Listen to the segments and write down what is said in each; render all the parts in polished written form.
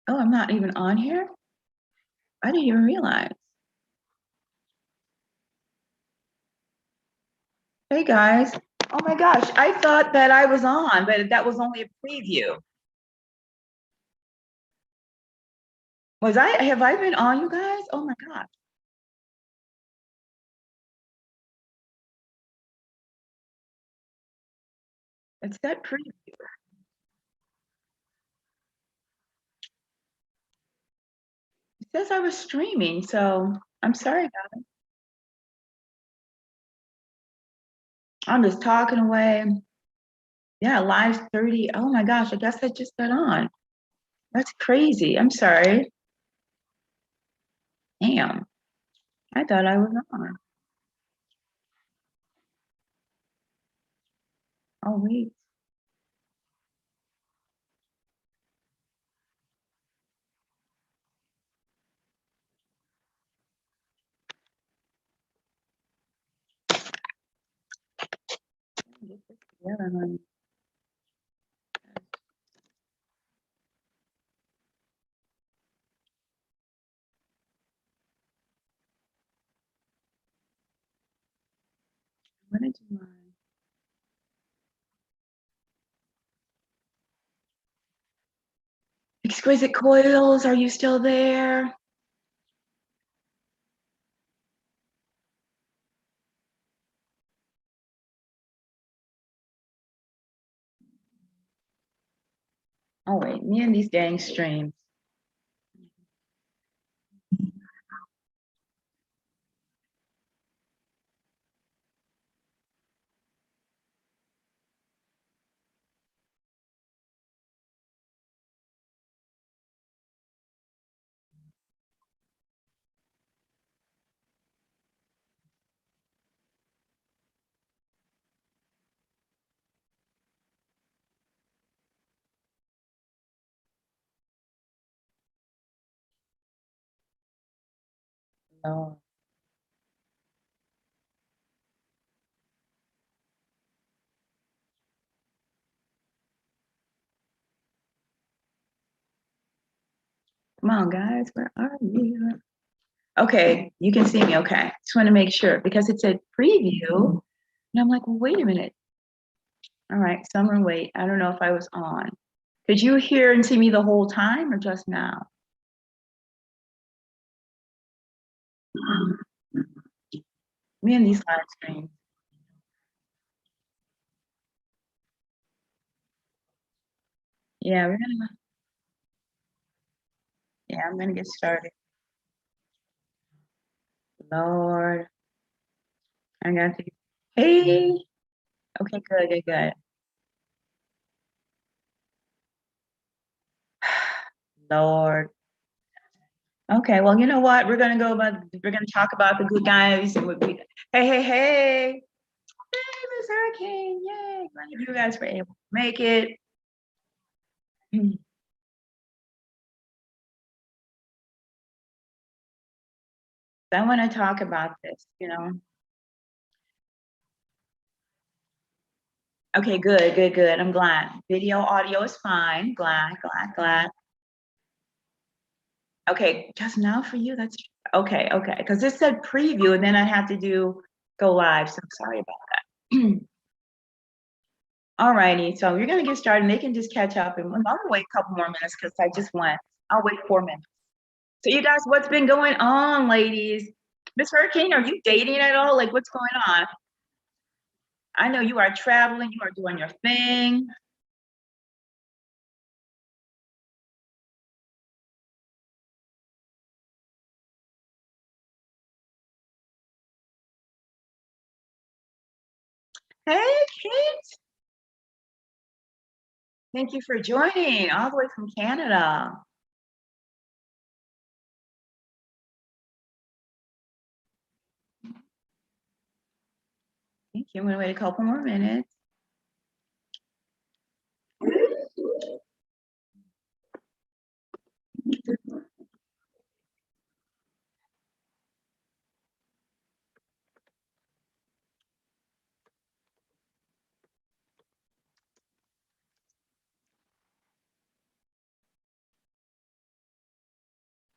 Oh, I'm not even on here? I didn't even realize. Hey guys. Oh my gosh, I thought that I was on, but that was only a preview. Have I been on, you guys? Oh my gosh. It's that preview. It says I was streaming, so I'm sorry, guys. I'm just talking away. Yeah, live 30. Oh my gosh, I guess I just got on. That's crazy. I'm sorry. Damn. I thought I was on. Oh wait. Let me get this together, honey. I'm gonna do my exquisite coils. Are you still there? Oh wait, me and these dang streams. No. Come on, guys, where are you? Okay, you can see me. Okay, just want to make sure because it said preview, and I'm like, well, wait a minute. All right, summer wait. I don't know if I was on. Did you hear and see me the whole time or just now? Me and these live streams. Yeah, we're gonna. Yeah, I'm gonna get started. Lord, I got to. Hey. Okay, good, good, good. Lord. Okay, well, you know what? We're gonna talk about the good guys and hey, hey, hey, hey, Miss Hurricane, yay! Glad you guys were able to make it. I want to talk about this. Okay, good, good, good. I'm glad. Video, audio is fine. Glad, glad, glad. Okay, just now for you, that's okay, okay. Because this said preview and then I had to go live. So sorry about that. All righty, so you're gonna get started and they can just catch up and I'm gonna wait a couple more minutes because I just went. I'll wait 4 minutes. So you guys, what's been going on, ladies? Miss Hurricane, are you dating at all? Like what's going on? I know you are traveling, you are doing your thing. Hey, Kate. Thank you for joining all the way from Canada. Thank you. I'm gonna wait a couple more minutes.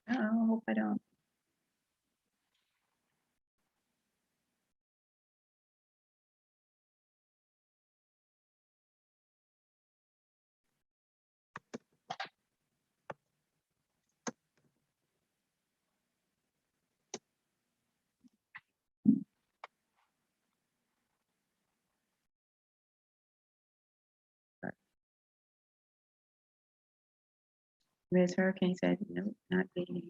I hope I don't. Ms. Hurricane said, nope, not dating.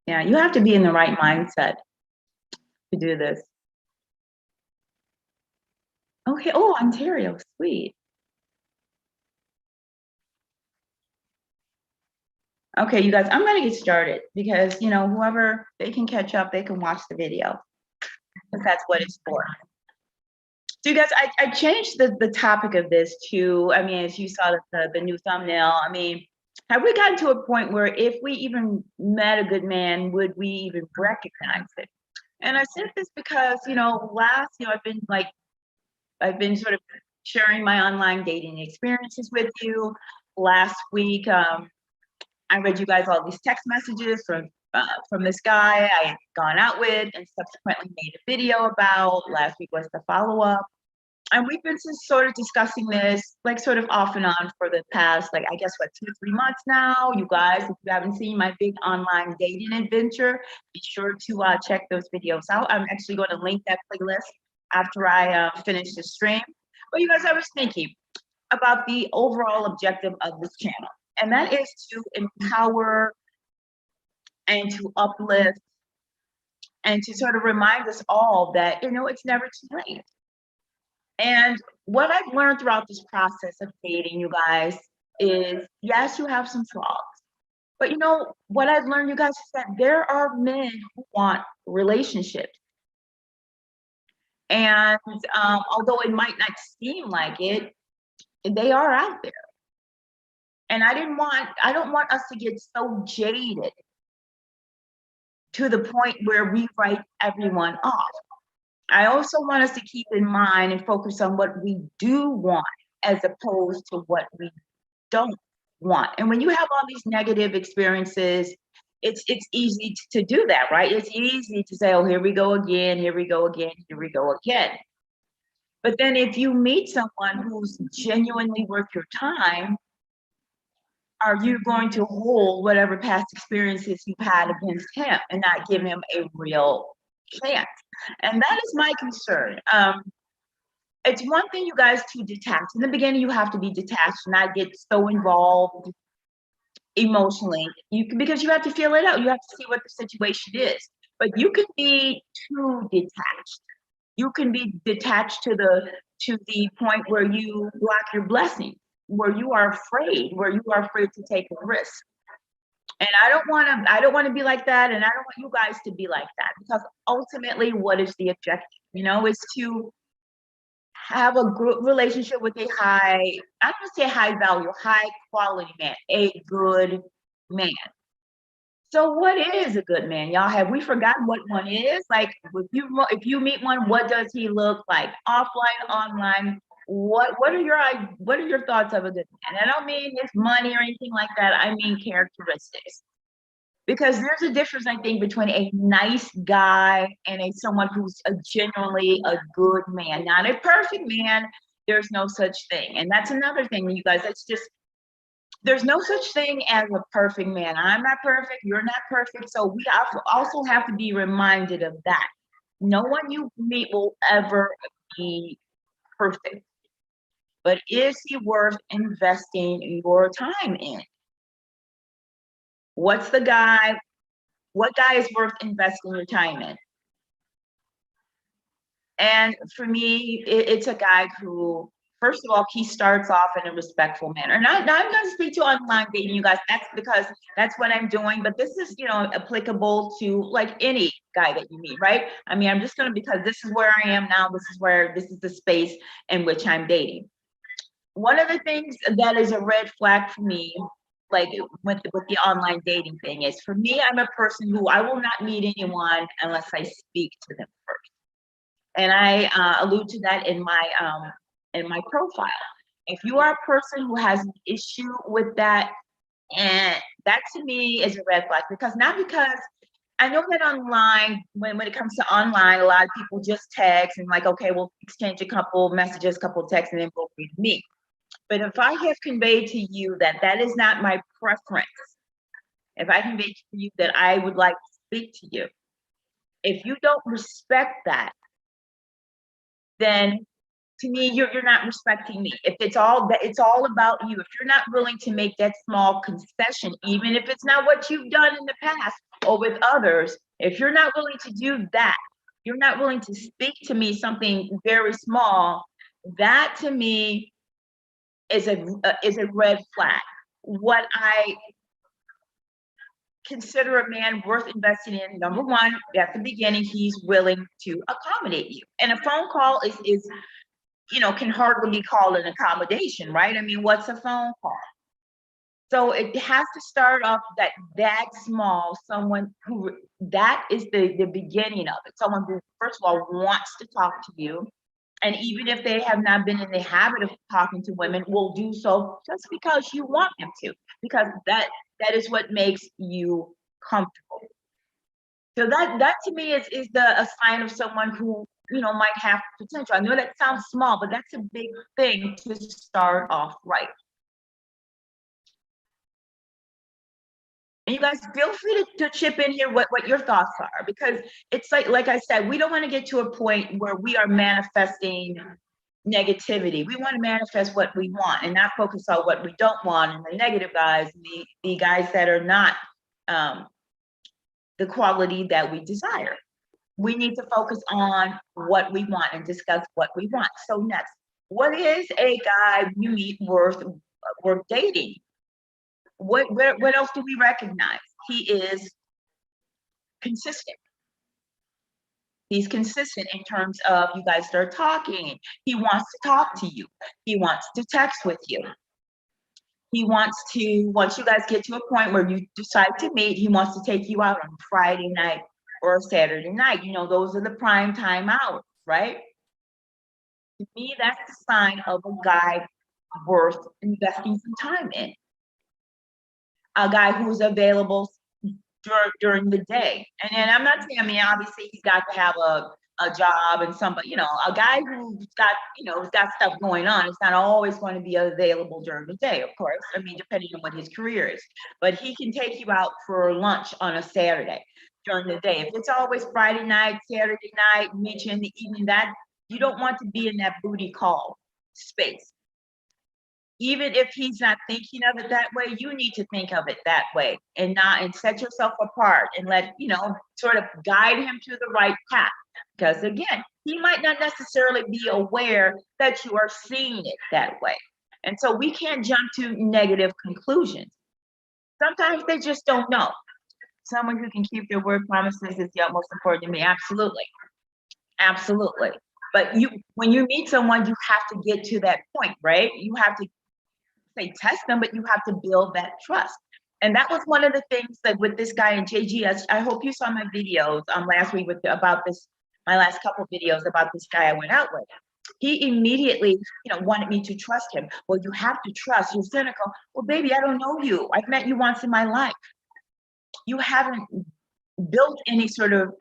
Yeah, you have to be in the right mindset to do this. Okay, oh, Ontario, sweet. Okay, you guys, I'm gonna get started because, you know, whoever, they can catch up, they can watch the video, because that's what it's for. So you guys, I changed the topic of this to, I mean, as you saw the new thumbnail, I mean, have we gotten to a point where if we even met a good man, would we even recognize it? And I said this because, you know, I've been sort of sharing my online dating experiences with you. Last week, I read you guys all these text messages from this guy I had gone out with and subsequently made a video about. Last week was the follow-up. And we've been just sort of discussing this, like sort of off and on for the past, like, I guess, what, 2 or 3 months now. You guys, if you haven't seen my big online dating adventure, be sure to check those videos out. I'm actually going to link that playlist after I finish the stream. But you guys, I was thinking about the overall objective of this channel, and that is to empower and to uplift and to sort of remind us all that, you know, it's never too late. And what I've learned throughout this process of dating, you guys, is yes, you have some flaws. But you know, what I've learned, you guys, is that there are men who want relationships. And although it might not seem like it, they are out there. And I don't want us to get so jaded to the point where we write everyone off. I also want us to keep in mind and focus on what we do want as opposed to what we don't want. And when you have all these negative experiences, it's easy to do that, right? It's easy to say, oh, here we go again, here we go again, here we go again. But then if you meet someone who's genuinely worth your time, are you going to hold whatever past experiences you've had against him and not give him a real chance? And that is my concern. It's one thing, you guys, to detach. In the beginning, you have to be detached, not get so involved emotionally. Because you have to feel it out. You have to see what the situation is. But you can be too detached. You can be detached to the point where you block your blessing, where you are afraid to take a risk. And I don't want to be like that, and I don't want you guys to be like that, because ultimately, what is the objective? You know, is to have a good relationship with a high, I don't want to say high value, high quality man, a good man. So what is a good man, y'all? Have we forgotten what one is? Like, if you meet one, what does he look like? Offline, online, what are your thoughts of a good man? I don't mean his money or anything like that. I mean characteristics. Because there's a difference, I think, between a nice guy and someone who's genuinely a good man. Not a perfect man. There's no such thing. And that's another thing, you guys. It's just, there's no such thing as a perfect man. I'm not perfect. You're not perfect. So we also have to be reminded of that. No one you meet will ever be perfect. But is he worth investing your time in? What guy is worth investing your time in? And for me, it's a guy who, first of all, he starts off in a respectful manner. And I'm going to speak to online dating, you guys. That's because that's what I'm doing. But this is, you know, applicable to like any guy that you meet, right? I mean, I'm just going to, because this is where I am now. This is the space in which I'm dating. One of the things that is a red flag for me, like with the online dating thing, is, for me, I'm a person who, I will not meet anyone unless I speak to them first. And I allude to that in my profile. If you are a person who has an issue with that, and that to me is a red flag, because I know that online, when it comes to online, a lot of people just text and like, okay, we'll exchange a couple messages, couple texts, and then we'll read me. But if I have conveyed to you that that is not my preference, if I convey to you that I would like to speak to you, if you don't respect that, then to me, you're not respecting me. If it's all about you, if you're not willing to make that small concession, even if it's not what you've done in the past or with others, if you're not willing to do that, you're not willing to speak to me something very small, that to me is a red flag. What I consider a man worth investing in, number one, at the beginning, he's willing to accommodate you. And a phone call is can hardly be called an accommodation, right? I mean, what's a phone call? So it has to start off that small, someone who, that is the beginning of it. Someone who, first of all, wants to talk to you. And even if they have not been in the habit of talking to women, will do so just because you want them to, because that is what makes you comfortable. So that to me is a sign of someone who might have potential. I know that sounds small, but that's a big thing to start off right. And you guys feel free to chip in here what your thoughts are, because it's like I said, we don't want to get to a point where we are manifesting negativity. We want to manifest what we want and not focus on what we don't want, and the negative guys, the guys that are not the quality that we desire. We need to focus on what we want and discuss what we want. So next, what is a guy you meet worth dating? What else do we recognize? He is consistent. He's consistent in terms of you guys start talking. He wants to talk to you. He wants to text with you. He wants to, once you guys get to a point where you decide to meet, he wants to take you out on Friday night or Saturday night. Those are the prime time hours, right? To me, that's the sign of a guy worth investing some time in. A guy who's available during the day. And then I'm not saying, obviously he's got to have a job and somebody, a guy who's got, has got stuff going on. It's not always going to be available during the day, of course. Depending on what his career is. But he can take you out for lunch on a Saturday during the day. If it's always Friday night, Saturday night, meet you in the evening, that you don't want to be in that booty call space. Even if he's not thinking of it that way, you need to think of it that way and set yourself apart and let, sort of guide him to the right path. Because again, he might not necessarily be aware that you are seeing it that way. And so we can't jump to negative conclusions. Sometimes they just don't know. Someone who can keep their word promises is the utmost important to me. Absolutely. Absolutely. But when you meet someone, you have to get to that point, right? You have to test them, but you have to build that trust. And that was one of the things that with this guy in JGS, I hope you saw my videos last week about this, my last couple of videos about this guy I went out with. He immediately, wanted me to trust him. Well, you have to trust. You're cynical. Well, baby, I don't know you. I've met you once in my life. You haven't built any sort of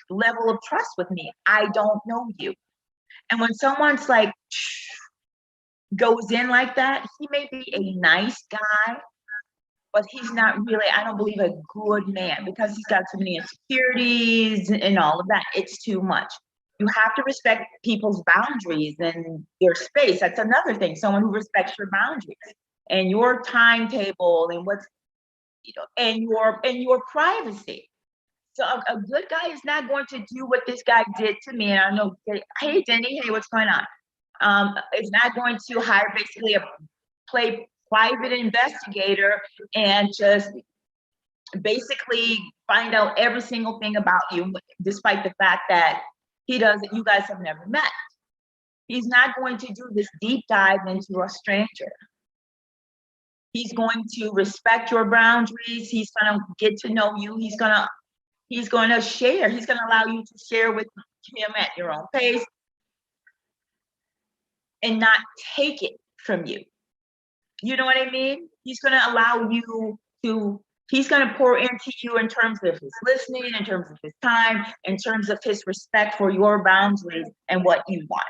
level of trust with me. I don't know you. And when someone's like, goes in like that, he may be a nice guy, but he's not really, I don't believe, a good man, because he's got too many insecurities and all of that. It's too much. You have to respect people's boundaries and their space. That's another thing. Someone who respects your boundaries and your timetable and what's, and your privacy. So a good guy is not going to do what this guy did to me. And I know, hey, Denny, hey, what's going on? Is not going to hire basically play private investigator and just basically find out every single thing about you, despite the fact that you guys have never met. He's not going to do this deep dive into a stranger. He's going to respect your boundaries. He's going to get to know you. He's going to share. He's going to allow you to share with him at your own pace, and not take it from you. You know what I mean? He's going to allow you to, he's going to pour into you in terms of his listening, in terms of his time, in terms of his respect for your boundaries and what you want.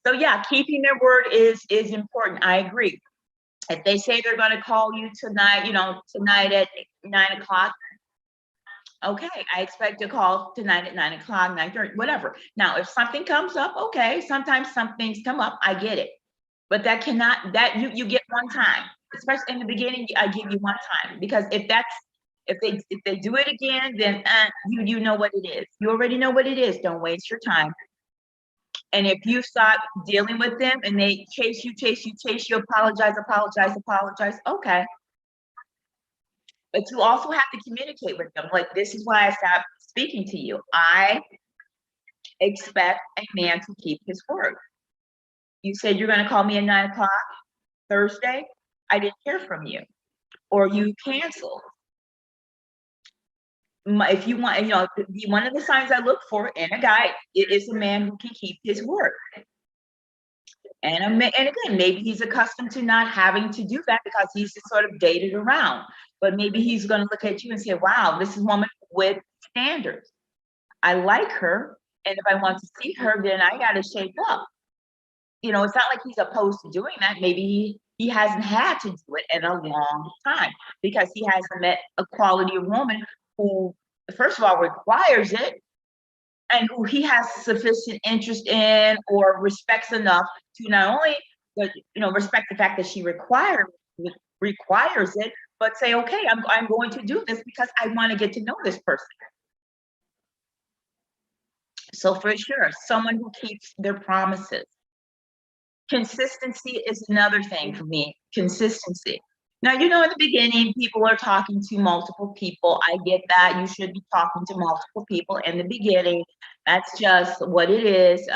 So yeah, keeping their word is important. I agree. If they say they're going to call you tonight, tonight at 9 o'clock, okay, I expect a call tonight at 9 o'clock, 9:30, whatever. Now, if something comes up, okay, sometimes some things come up, I get it. But that cannot, that you get one time, especially in the beginning, I give you one time, because if they do it again, then you know what it is. You already know what it is. Don't waste your time. And if you stop dealing with them and they chase you, apologize, okay. But you also have to communicate with them. Like, this is why I stopped speaking to you. I expect a man to keep his word. You said you're going to call me at 9 o'clock Thursday. I didn't hear from you, or you canceled. If you want, one of the signs I look for in a guy is a man who can keep his word. And again, maybe he's accustomed to not having to do that because he's just sort of dated around. But maybe he's going to look at you and say, wow, this is a woman with standards. I like her. And if I want to see her, then I got to shape up. It's not like he's opposed to doing that. Maybe he hasn't had to do it in a long time because he hasn't met a quality of woman who, first of all, requires it, and who he has sufficient interest in or respects enough to not only, respect the fact that she requires it, but say, okay, I'm going to do this because I want to get to know this person. So for sure, someone who keeps their promises. Consistency is another thing for me. Consistency. Now, in the beginning, people are talking to multiple people. I get that. You should be talking to multiple people in the beginning. That's just what it is.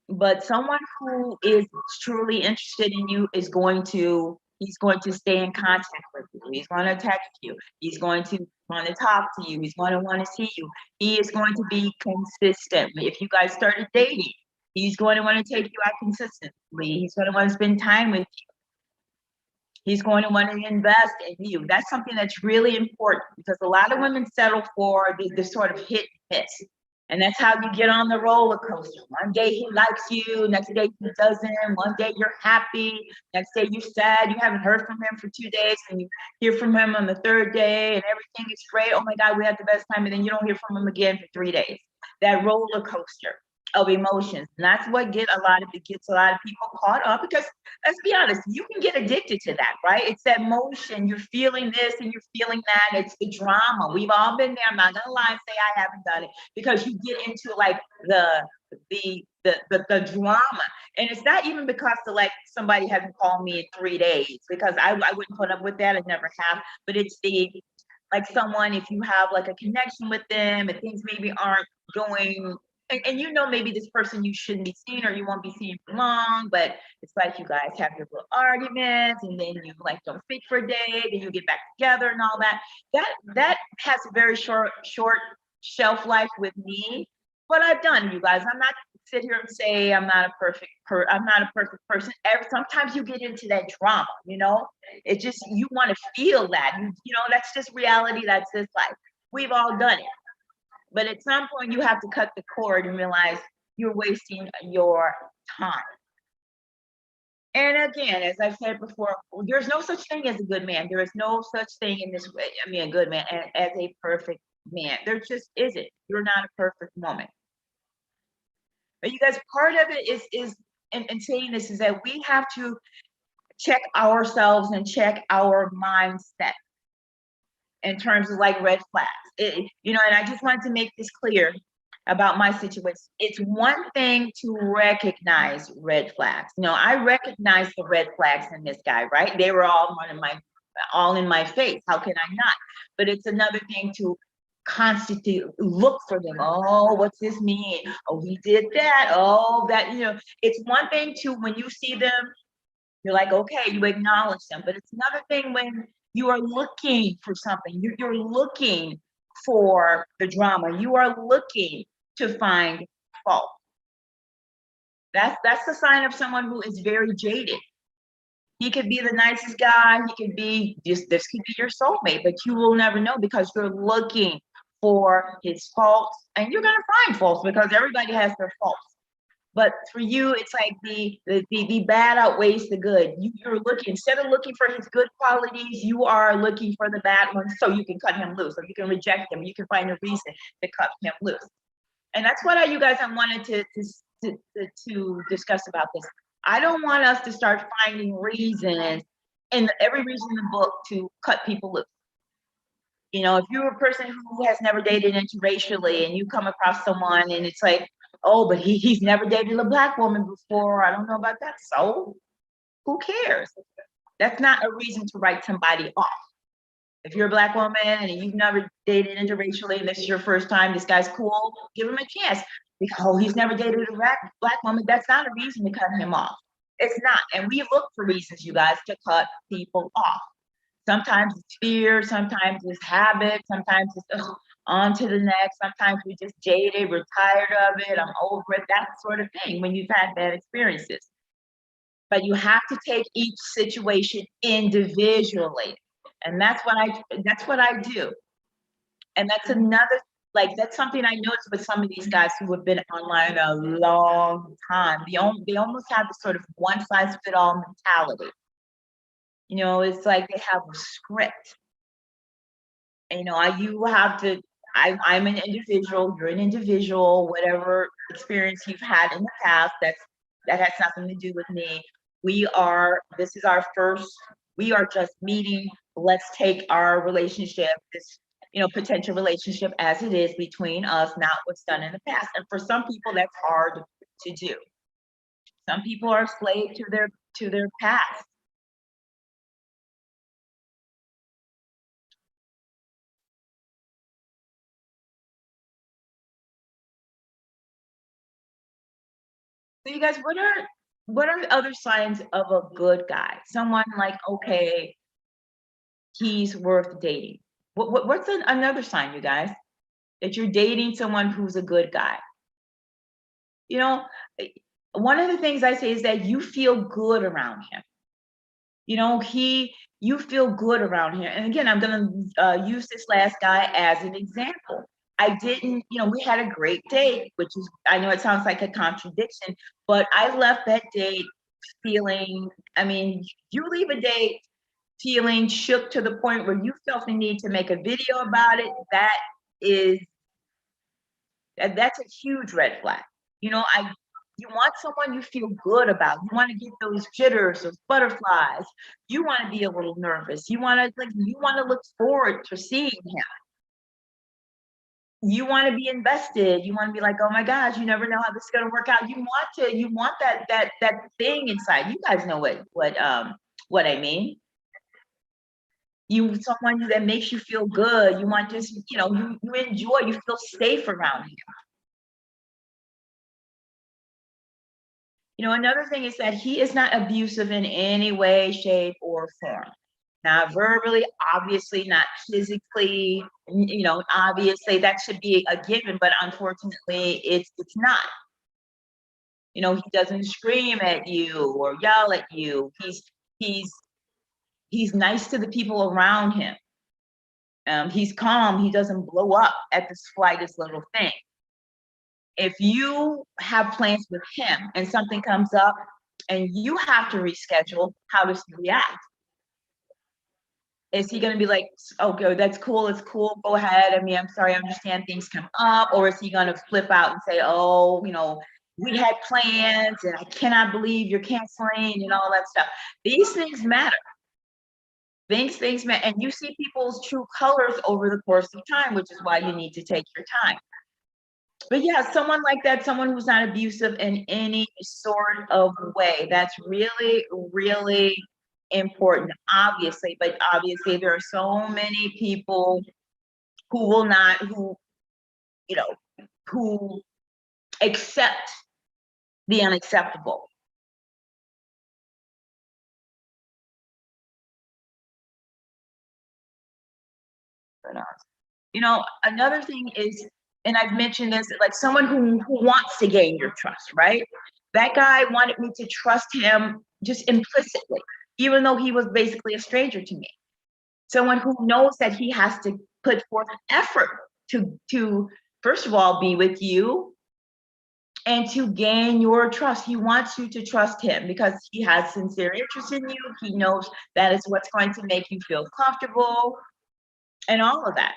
But someone who is truly interested in you he's going to stay in contact with you. He's going to text you. He's going to want to talk to you. He's going to want to see you. He is going to be consistent. If you guys started dating, he's going to want to take you out consistently. He's going to want to spend time with you. He's going to want to invest in you. That's something that's really important, because a lot of women settle for the sort of hit and miss. And that's how you get on the roller coaster. One day he likes you, next day he doesn't. One day you're happy, next day you're sad. You haven't heard from him for 2 days, and you hear from him on the third day, and everything is great. Oh my God, we had the best time, and then you don't hear from him again for 3 days. That roller coaster of emotions. And that's what gets a lot of people caught up, because let's be honest, you can get addicted to that, right? It's that motion. You're feeling this and you're feeling that. It's the drama. We've all been there. I'm not gonna lie and say I haven't done it, because you get into like the drama. And it's not even because somebody hasn't called me in 3 days, because I wouldn't put up with that. I never have. But it's someone, if you have like a connection with them and things maybe aren't going, and maybe this person you shouldn't be seeing, or you won't be seeing for long, but it's like you guys have your little arguments, and then you don't speak for a day, then you get back together and all that. That has a very short shelf life with me. What I've done, you guys, I'm not sit here and say I'm not a perfect person. Sometimes you get into that drama, it just, you want to feel that, that's just reality. That's just life. We've all done it. But at some point, you have to cut the cord and realize you're wasting your time. And again, as I've said before, there's no such thing as a good man. There is no such thing in this way. A good man as a perfect man. There just isn't. You're not a perfect woman. But you guys, part of it is in saying this is that we have to check ourselves and check our mindset in terms of red flags. And I just wanted to make this clear about my situation. It's one thing to recognize red flags. I recognize the red flags in this guy, right? They were all in my face. How can I not? But it's another thing to constantly look for them. Oh, what's this mean? Oh, he did that. Oh, that, it's one thing to, when you see them, you're like, okay, you acknowledge them. But it's another thing when you are looking for something. You're looking for the drama. You are looking to find fault. That's the sign of someone who is very jaded. He could be the nicest guy. He could be this could be your soulmate, but you will never know because you're looking for his faults, and you're gonna find faults because everybody has their faults. But for you, it's like the bad outweighs the good. You're looking, instead of looking for his good qualities, you are looking for the bad ones so you can cut him loose, or you can reject him. You can find a reason to cut him loose. And that's what you guys, I wanted to discuss about this. I don't want us to start finding reasons in every reason in the book to cut people loose. You know, if you're a person who has never dated interracially and you come across someone and it's like, oh, but he's never dated a Black woman before, I don't know about that. So who cares? That's not a reason to write somebody off. If you're a Black woman and you've never dated interracially and this is your first time, this guy's cool, give him a chance. Because, oh, he's never dated a Black woman, that's not a reason to cut him off. It's not. And we look for reasons, you guys, to cut people off. Sometimes it's fear, sometimes it's habit, sometimes it's on to the next, sometimes we're just jaded, we're tired of it, I'm over it, that sort of thing when you've had bad experiences. But you have to take each situation individually. And that's what I do. And that's another, like, that's something I noticed with some of these guys who have been online a long time. They almost have this sort of one size fit all mentality. You know, it's like they have a script. And, you know, I'm an individual, you're an individual, whatever experience you've had in the past, that has nothing to do with me. This is our first, we are just meeting. Let's take our relationship, this, you know, potential relationship as it is between us, not what's done in the past. And for some people, that's hard to do. Some people are slave to their past. So you guys, what are other signs of a good guy? Someone like, okay, he's worth dating. What's another sign, you guys, that you're dating someone who's a good guy? You know, one of the things I say is that you feel good around him. You know, you feel good around him. And again, I'm gonna use this last guy as an example. I didn't, you know, we had a great date, which is, I know it sounds like a contradiction, but I left that date feeling, I mean, you leave a date feeling shook to the point where you felt the need to make a video about it, that's a huge red flag. You know, you want someone you feel good about. You want to get those jitters, those butterflies. You want to be a little nervous. You want to look forward to seeing him. You want to be invested. You want to be like, oh my gosh, you never know how this is going to work out. You want that thing inside. You guys know what I mean. Someone that makes you feel good. You want just, you know, you enjoy, you feel safe around him. You know, another thing is that he is not abusive in any way, shape, or form. Not verbally, obviously, not physically, you know, obviously that should be a given, but unfortunately it's not. You know, he doesn't scream at you or yell at you. He's nice to the people around him. He's calm, he doesn't blow up at the slightest little thing. If you have plans with him and something comes up and you have to reschedule, how does he react? Is he going to be like, okay, that's cool, it's cool, go ahead, I mean, I'm sorry, I understand things come up? Or is he going to flip out and say, oh, you know, we had plans and I cannot believe you're canceling and all that stuff? These things matter. Things matter. And you see people's true colors over the course of time, which is why you need to take your time. But yeah, someone like that, someone who's not abusive in any sort of way, that's really, really important, obviously. But obviously there are so many people who will not, you know, who accept the unacceptable. You know, another thing is, and I've mentioned this, like someone who wants to gain your trust, right? That guy wanted me to trust him just implicitly, even though he was basically a stranger to me. Someone who knows that he has to put forth effort to first of all be with you and to gain your trust. He wants you to trust him because he has sincere interest in you. He knows that is what's going to make you feel comfortable and all of that.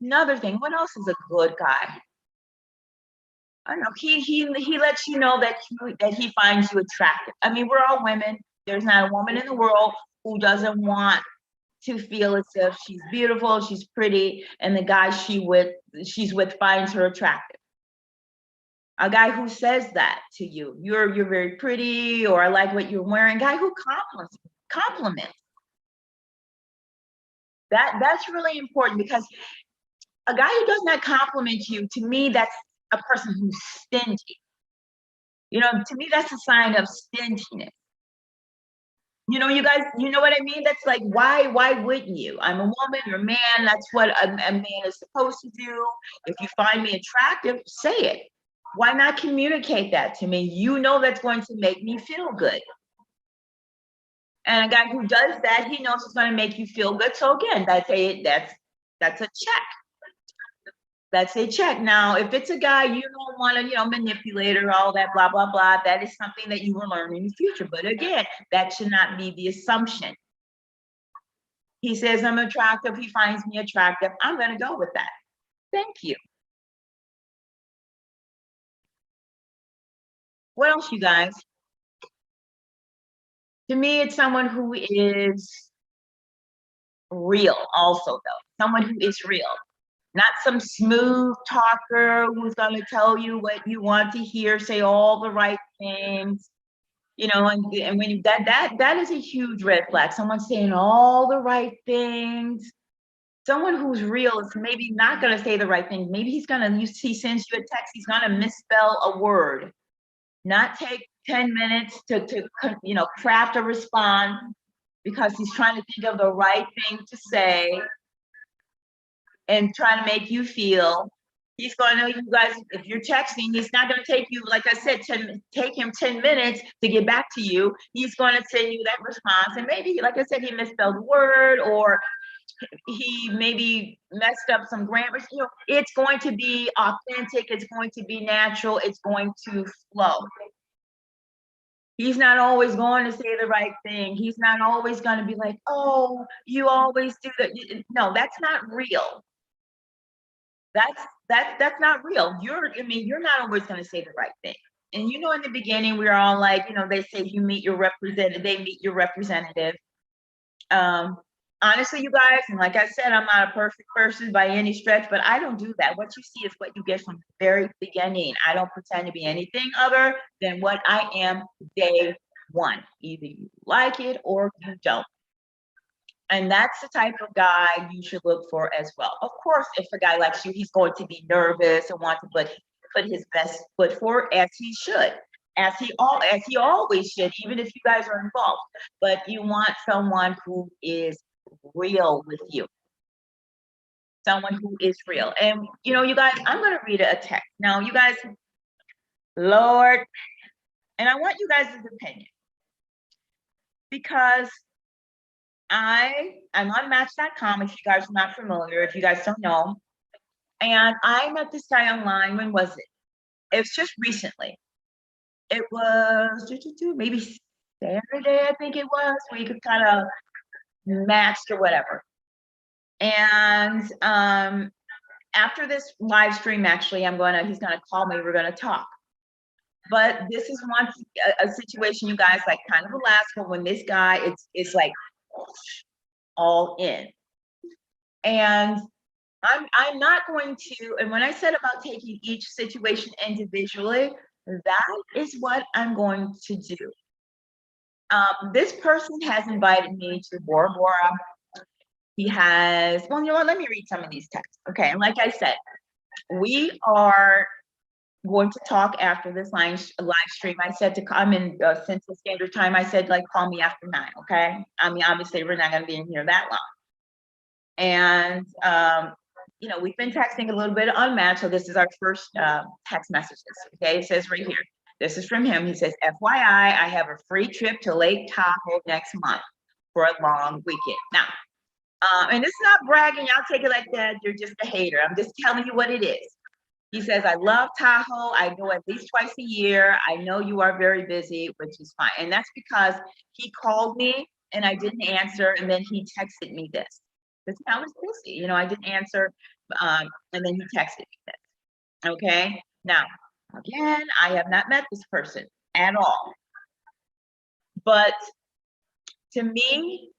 Another thing, what else is a good guy? I don't know. He lets you know that he finds you attractive. I mean, we're all women. There's not a woman in the world who doesn't want to feel as if she's beautiful, she's pretty, and the guy she's with finds her attractive. A guy who says that to you, you're very pretty, or I like what you're wearing. Guy who compliments. That's really important, because a guy who does not compliment you, to me, that's a person who's stingy. You know, to me, that's a sign of stinginess. You know, you guys, you know what I mean? That's like, why wouldn't you? I'm a woman, you're a man. That's what a man is supposed to do. If you find me attractive, say it. Why not communicate that to me? You know that's going to make me feel good. And a guy who does that, he knows it's going to make you feel good. So again, that's a check. That's a check. Now, if it's a guy you don't want to, you know, manipulate or all that, blah, blah, blah, that is something that you will learn in the future. But again, that should not be the assumption. He says, I'm attractive. He finds me attractive. I'm going to go with that. Thank you. What else, you guys? To me, it's someone who is real also, though. Someone who is real. Not some smooth talker who's going to tell you what you want to hear, say all the right things, you know, and when you, that is a huge red flag. Someone saying all the right things. Someone who's real is maybe not going to say the right thing. Maybe he's going to, he sends you a text, he's going to misspell a word, not take 10 minutes to you know, craft a response, because he's trying to think of the right thing to say and trying to make you feel. He's going to, you guys, if you're texting, he's not going to take you, like I said, take him 10 minutes to get back to you. He's going to send you that response. And maybe, like I said, he misspelled a word, or he maybe messed up some grammar. You know, it's going to be authentic. It's going to be natural. It's going to flow. He's not always going to say the right thing. He's not always going to be like, oh, you always do that. No, that's not real. That's not real. I mean, you're not always going to say the right thing. And you know, in the beginning, we were all like, you know, they say you meet your representative, they meet your representative. Honestly, you guys, and like I said, I'm not a perfect person by any stretch, but I don't do that. What you see is what you get from the very beginning. I don't pretend to be anything other than what I am day one. Either you like it or you don't. And that's the type of guy you should look for as well. Of course, if a guy likes you, he's going to be nervous and want to put his best foot forward, as he should, as he always should, even if you guys are involved. But you want someone who is real with you. Someone who is real. And you know, you guys, I'm going to read a text. Now, you guys, Lord, and I want you guys' opinion, because I'm on Match.com, if you guys are not familiar, if you guys don't know. And I met this guy online. When was it? It's just recently. It was maybe Saturday, I think it was, where you could kind of matched or whatever. And after this live stream, actually, he's gonna call me, we're gonna talk. But this is a situation, you guys, like kind of the last one, when this guy, it's like all in. And I'm not going to, and when I said about taking each situation individually, that is what I'm going to do. This person has invited me to Bora Bora. He has, well, you know what, let me read some of these texts. Okay, and like I said, we are going to talk after this live stream. I said to come in Central Standard Time. I said, like, call me after 9, okay? I mean, obviously, we're not going to be in here that long. And, you know, we've been texting a little bit unmatched, so this is our first text messages, okay? It says right here, this is from him. He says, FYI, I have a free trip to Lake Tahoe next month for a long weekend. Now, and it's not bragging, y'all take it like that, you're just a hater. I'm just telling you what it is. He says, I love Tahoe. I go at least twice a year. I know you are very busy, which is fine. And that's because he called me and I didn't answer, and then he texted me this. Because I was busy, you know, I didn't answer, and then he texted me this. Okay, now, again, I have not met this person at all. But to me,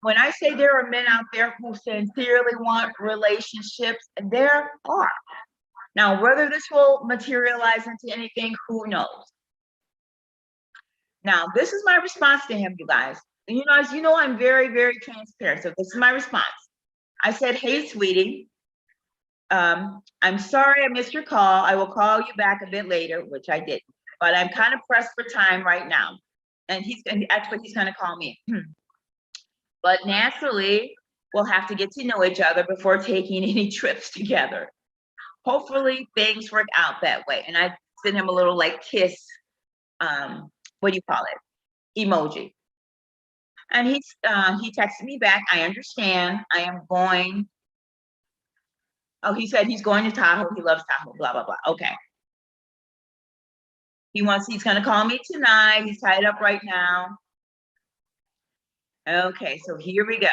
when I say there are men out there who sincerely want relationships, there are. Now, whether this will materialize into anything, who knows? Now, this is my response to him, you guys. And as you know, I'm very, very transparent. So this is my response. I said, hey, sweetie, I'm sorry I missed your call. I will call you back a bit later, which I did. But I'm kind of pressed for time right now. And he's going to call me. But naturally, we'll have to get to know each other before taking any trips together. Hopefully things work out that way. And I sent him a little like kiss, what do you call it? Emoji. And he texted me back, I understand, I am going. Oh, he said he's going to Tahoe, he loves Tahoe, blah, blah, blah, okay. He's gonna call me tonight, he's tied up right now. Okay, so here we go.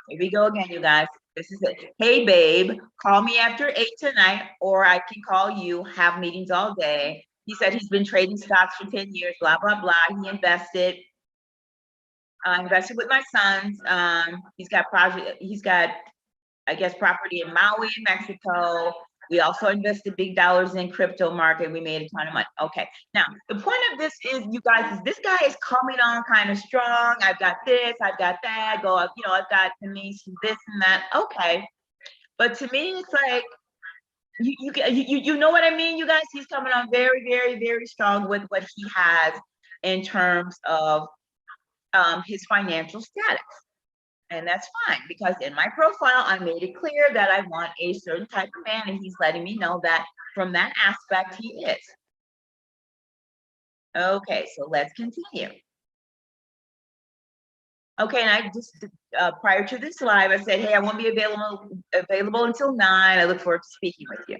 Here we go again, you guys. This is it. Hey, babe, call me after 8 tonight, or I can call you, have meetings all day. He said he's been trading stocks for 10 years, blah, blah, blah. He invested with my sons. He's got, I guess, property in Maui, Mexico. We also invested big dollars in crypto market. We made a ton of money. Okay. Now, the point of this is, you guys, is this guy is coming on kind of strong. I've got this, I've got that. I've got to me this and that. Okay. But to me, it's like, you know what I mean, you guys? He's coming on very, very, very strong with what he has in terms of his financial status. And that's fine, because in my profile, I made it clear that I want a certain type of man, and he's letting me know that from that aspect, he is. Okay, so let's continue. Okay, and I just, prior to this live, I said, hey, I won't be available until 9. I look forward to speaking with you.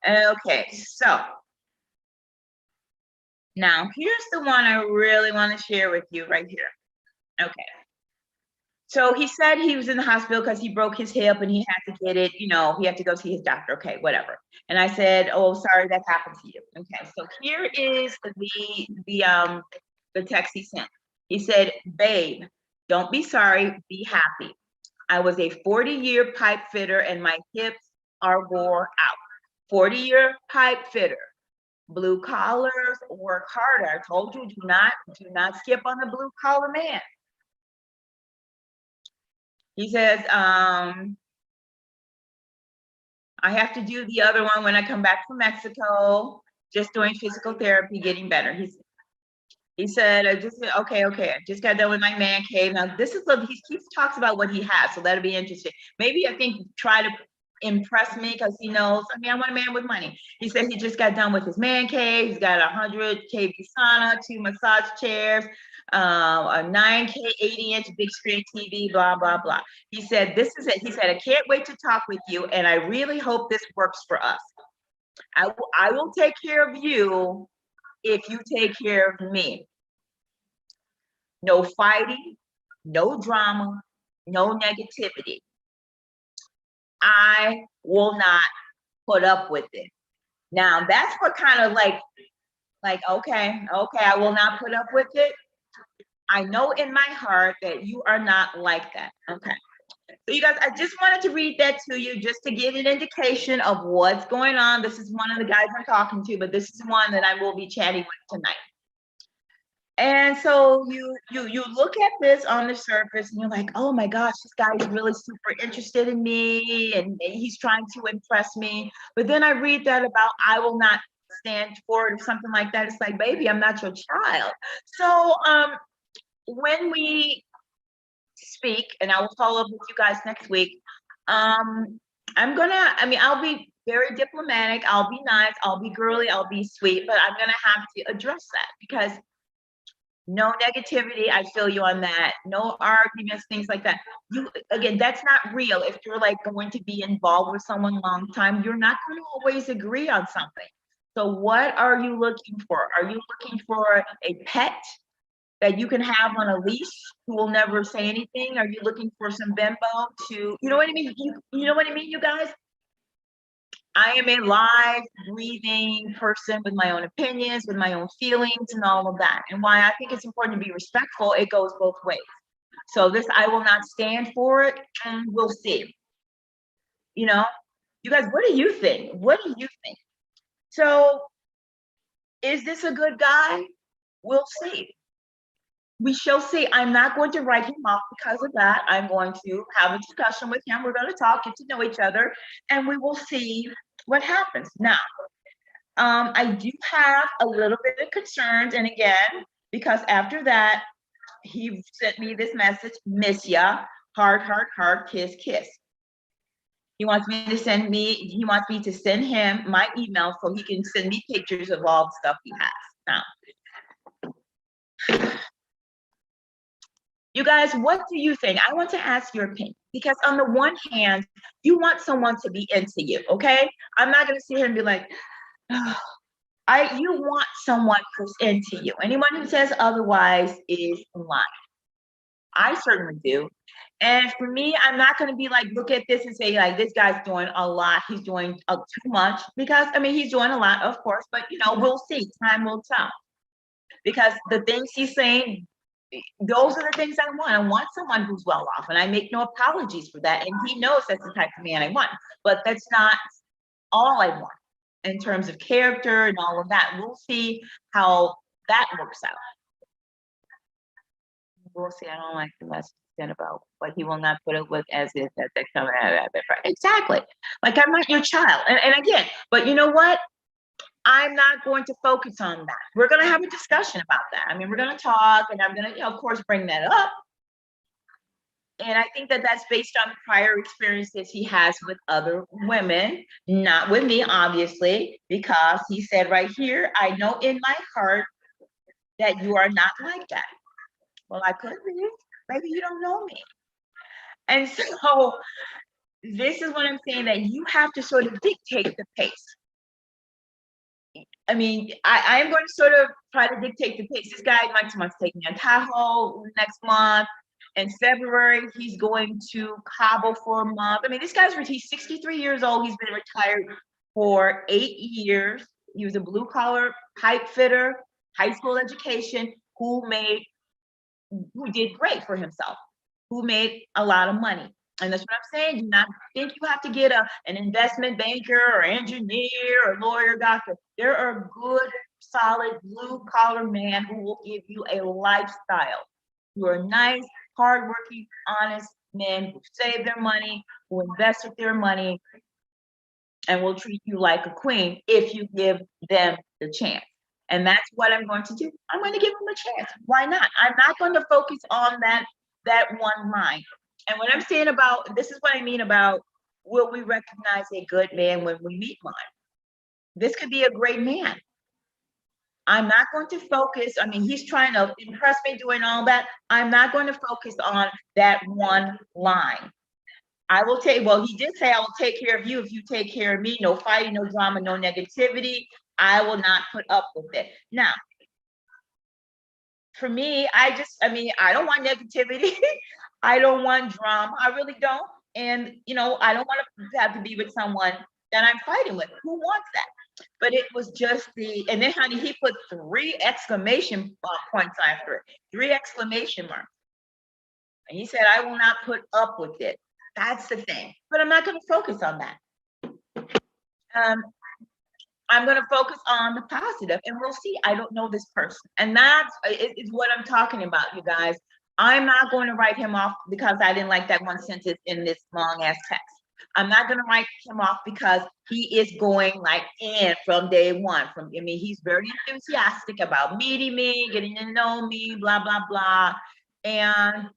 Okay, so now here's the one I really want to share with you right here. Okay. So he said he was in the hospital because he broke his hip and he had to get it, he had to go see his doctor. Okay, whatever. And I said, oh, sorry that happened to you. Okay, so here is the text he sent. He said, babe, don't be sorry, be happy. I was a 40-year pipe fitter and my hips are wore out. 40-year pipe fitter. Blue collars, work harder. I told you, do not skip on the blue collar man. He says, I have to do the other one when I come back from Mexico, just doing physical therapy, getting better. He said, I just got done with my man cave. Now he talks about what he has, so that'll be interesting. Maybe I think try to impress me because he knows, I want a man with money. He said he just got done with his man cave. He's got 100 kV sauna, 2 massage chairs, a 9K 80-inch big screen TV, blah, blah, blah. He said, this is it. He said, I can't wait to talk with you, and I really hope this works for us. I will take care of you if you take care of me. No fighting, no drama, no negativity. I will not put up with it. Now, that's what kind of like, okay, I will not put up with it. I know in my heart that you are not like that. Okay. So you guys, I just wanted to read that to you just to give an indication of what's going on. This is one of the guys I'm talking to, but this is one that I will be chatting with tonight. And so you look at this on the surface and you're like, oh my gosh, this guy is really super interested in me and he's trying to impress me. But then I read that about I will not stand for it or something like that. It's like, baby, I'm not your child. So when we speak, and I will follow up with you guys next week, I'll be very diplomatic, I'll be nice, I'll be girly, I'll be sweet, but I'm gonna have to address that because no negativity, I feel you on that. No arguments, things like that. Again, that's not real. If you're like going to be involved with someone a long time, you're not going to always agree on something. So what are you looking for? Are you looking for a pet that you can have on a leash who will never say anything? Are you looking for some bimbo to, you know what I mean? You know what I mean, you guys? I am a live, breathing person with my own opinions, with my own feelings, and all of that. And why I think it's important to be respectful, it goes both ways. So this, I will not stand for it, and we'll see. You know, you guys, what do you think? What do you think? So, is this a good guy? We'll see. We shall see. I'm not going to write him off because of that. I'm going to have a discussion with him. We're going to talk, get to know each other, and we will see what happens. Now, I do have a little bit of concerns, and again, because after that, he sent me this message, miss ya, heart, heart, heart, kiss, kiss. He wants me to send him my email so he can send me pictures of all the stuff he has. Now, you guys, what do you think? I want to ask your opinion because on the one hand, you want someone to be into you, okay? I'm not gonna sit here and be like, oh, you want someone who's into you. Anyone who says otherwise is lying. I certainly do. And for me, I'm not going to be like, look at this and say, like, this guy's doing a lot. He's doing too much because, I mean, he's doing a lot, of course, but, you know, we'll see. Time will tell. Because the things he's saying, those are the things I want. I want someone who's well off, and I make no apologies for that. And he knows that's the type of man I want. But that's not all I want in terms of character and all of that. We'll see how that works out. We'll see. I don't like the message about what he will not put up with as is that they come out. Exactly. Like I'm not your child. And again, but you know what? I'm not going to focus on that. We're going to have a discussion about that. I mean, we're going to talk, and I'm going to, of course, bring that up. And I think that that's based on prior experiences he has with other women, not with me, obviously, because he said right here, I know in my heart that you are not like that. Well, I could be. Maybe you don't know me. And so this is what I'm saying, that you have to sort of dictate the pace. I mean, I am going to sort of try to dictate the pace. This guy wants to take me on Tahoe next month. In February, he's going to Cabo for a month. I mean, this guy's, he's 63 years old. He's been retired for 8 years. He was a blue collar pipe fitter, high school education, who did great for himself, who made a lot of money. And that's what I'm saying. Do not think you have to get an investment banker or engineer or lawyer, doctor. There are good, solid, blue collar men who will give you a lifestyle. Who are nice, hardworking, honest men who save their money, who invest with their money, and will treat you like a queen if you give them the chance. And that's what I'm going to do. I'm going to give them a chance. Why not? I'm not going to focus on that one line. And what I'm saying about, this is what I mean about, will we recognize a good man when we meet one? This could be a great man. I'm not going to focus. I mean, he's trying to impress me doing all that. I'm not going to focus on that one line. I will take, well, he did say, I will take care of you if you take care of me. No fighting, no drama, no negativity. I will not put up with it. Now, for me, I don't want negativity. I don't want drama. I really don't. And, you know, I don't want to have to be with someone that I'm fighting with. Who wants that? But it was just and then, honey, he put 3 exclamation points after it, 3 exclamation marks. And he said, I will not put up with it. That's the thing. But I'm not going to focus on that. I'm going to focus on the positive, and we'll see. I don't know this person. And that's is what I'm talking about, you guys. I'm not going to write him off because I didn't like that one sentence in this long ass text. I'm not going to write him off because he is going like in from day one. I mean, he's very enthusiastic about meeting me, getting to know me, blah, blah, blah. And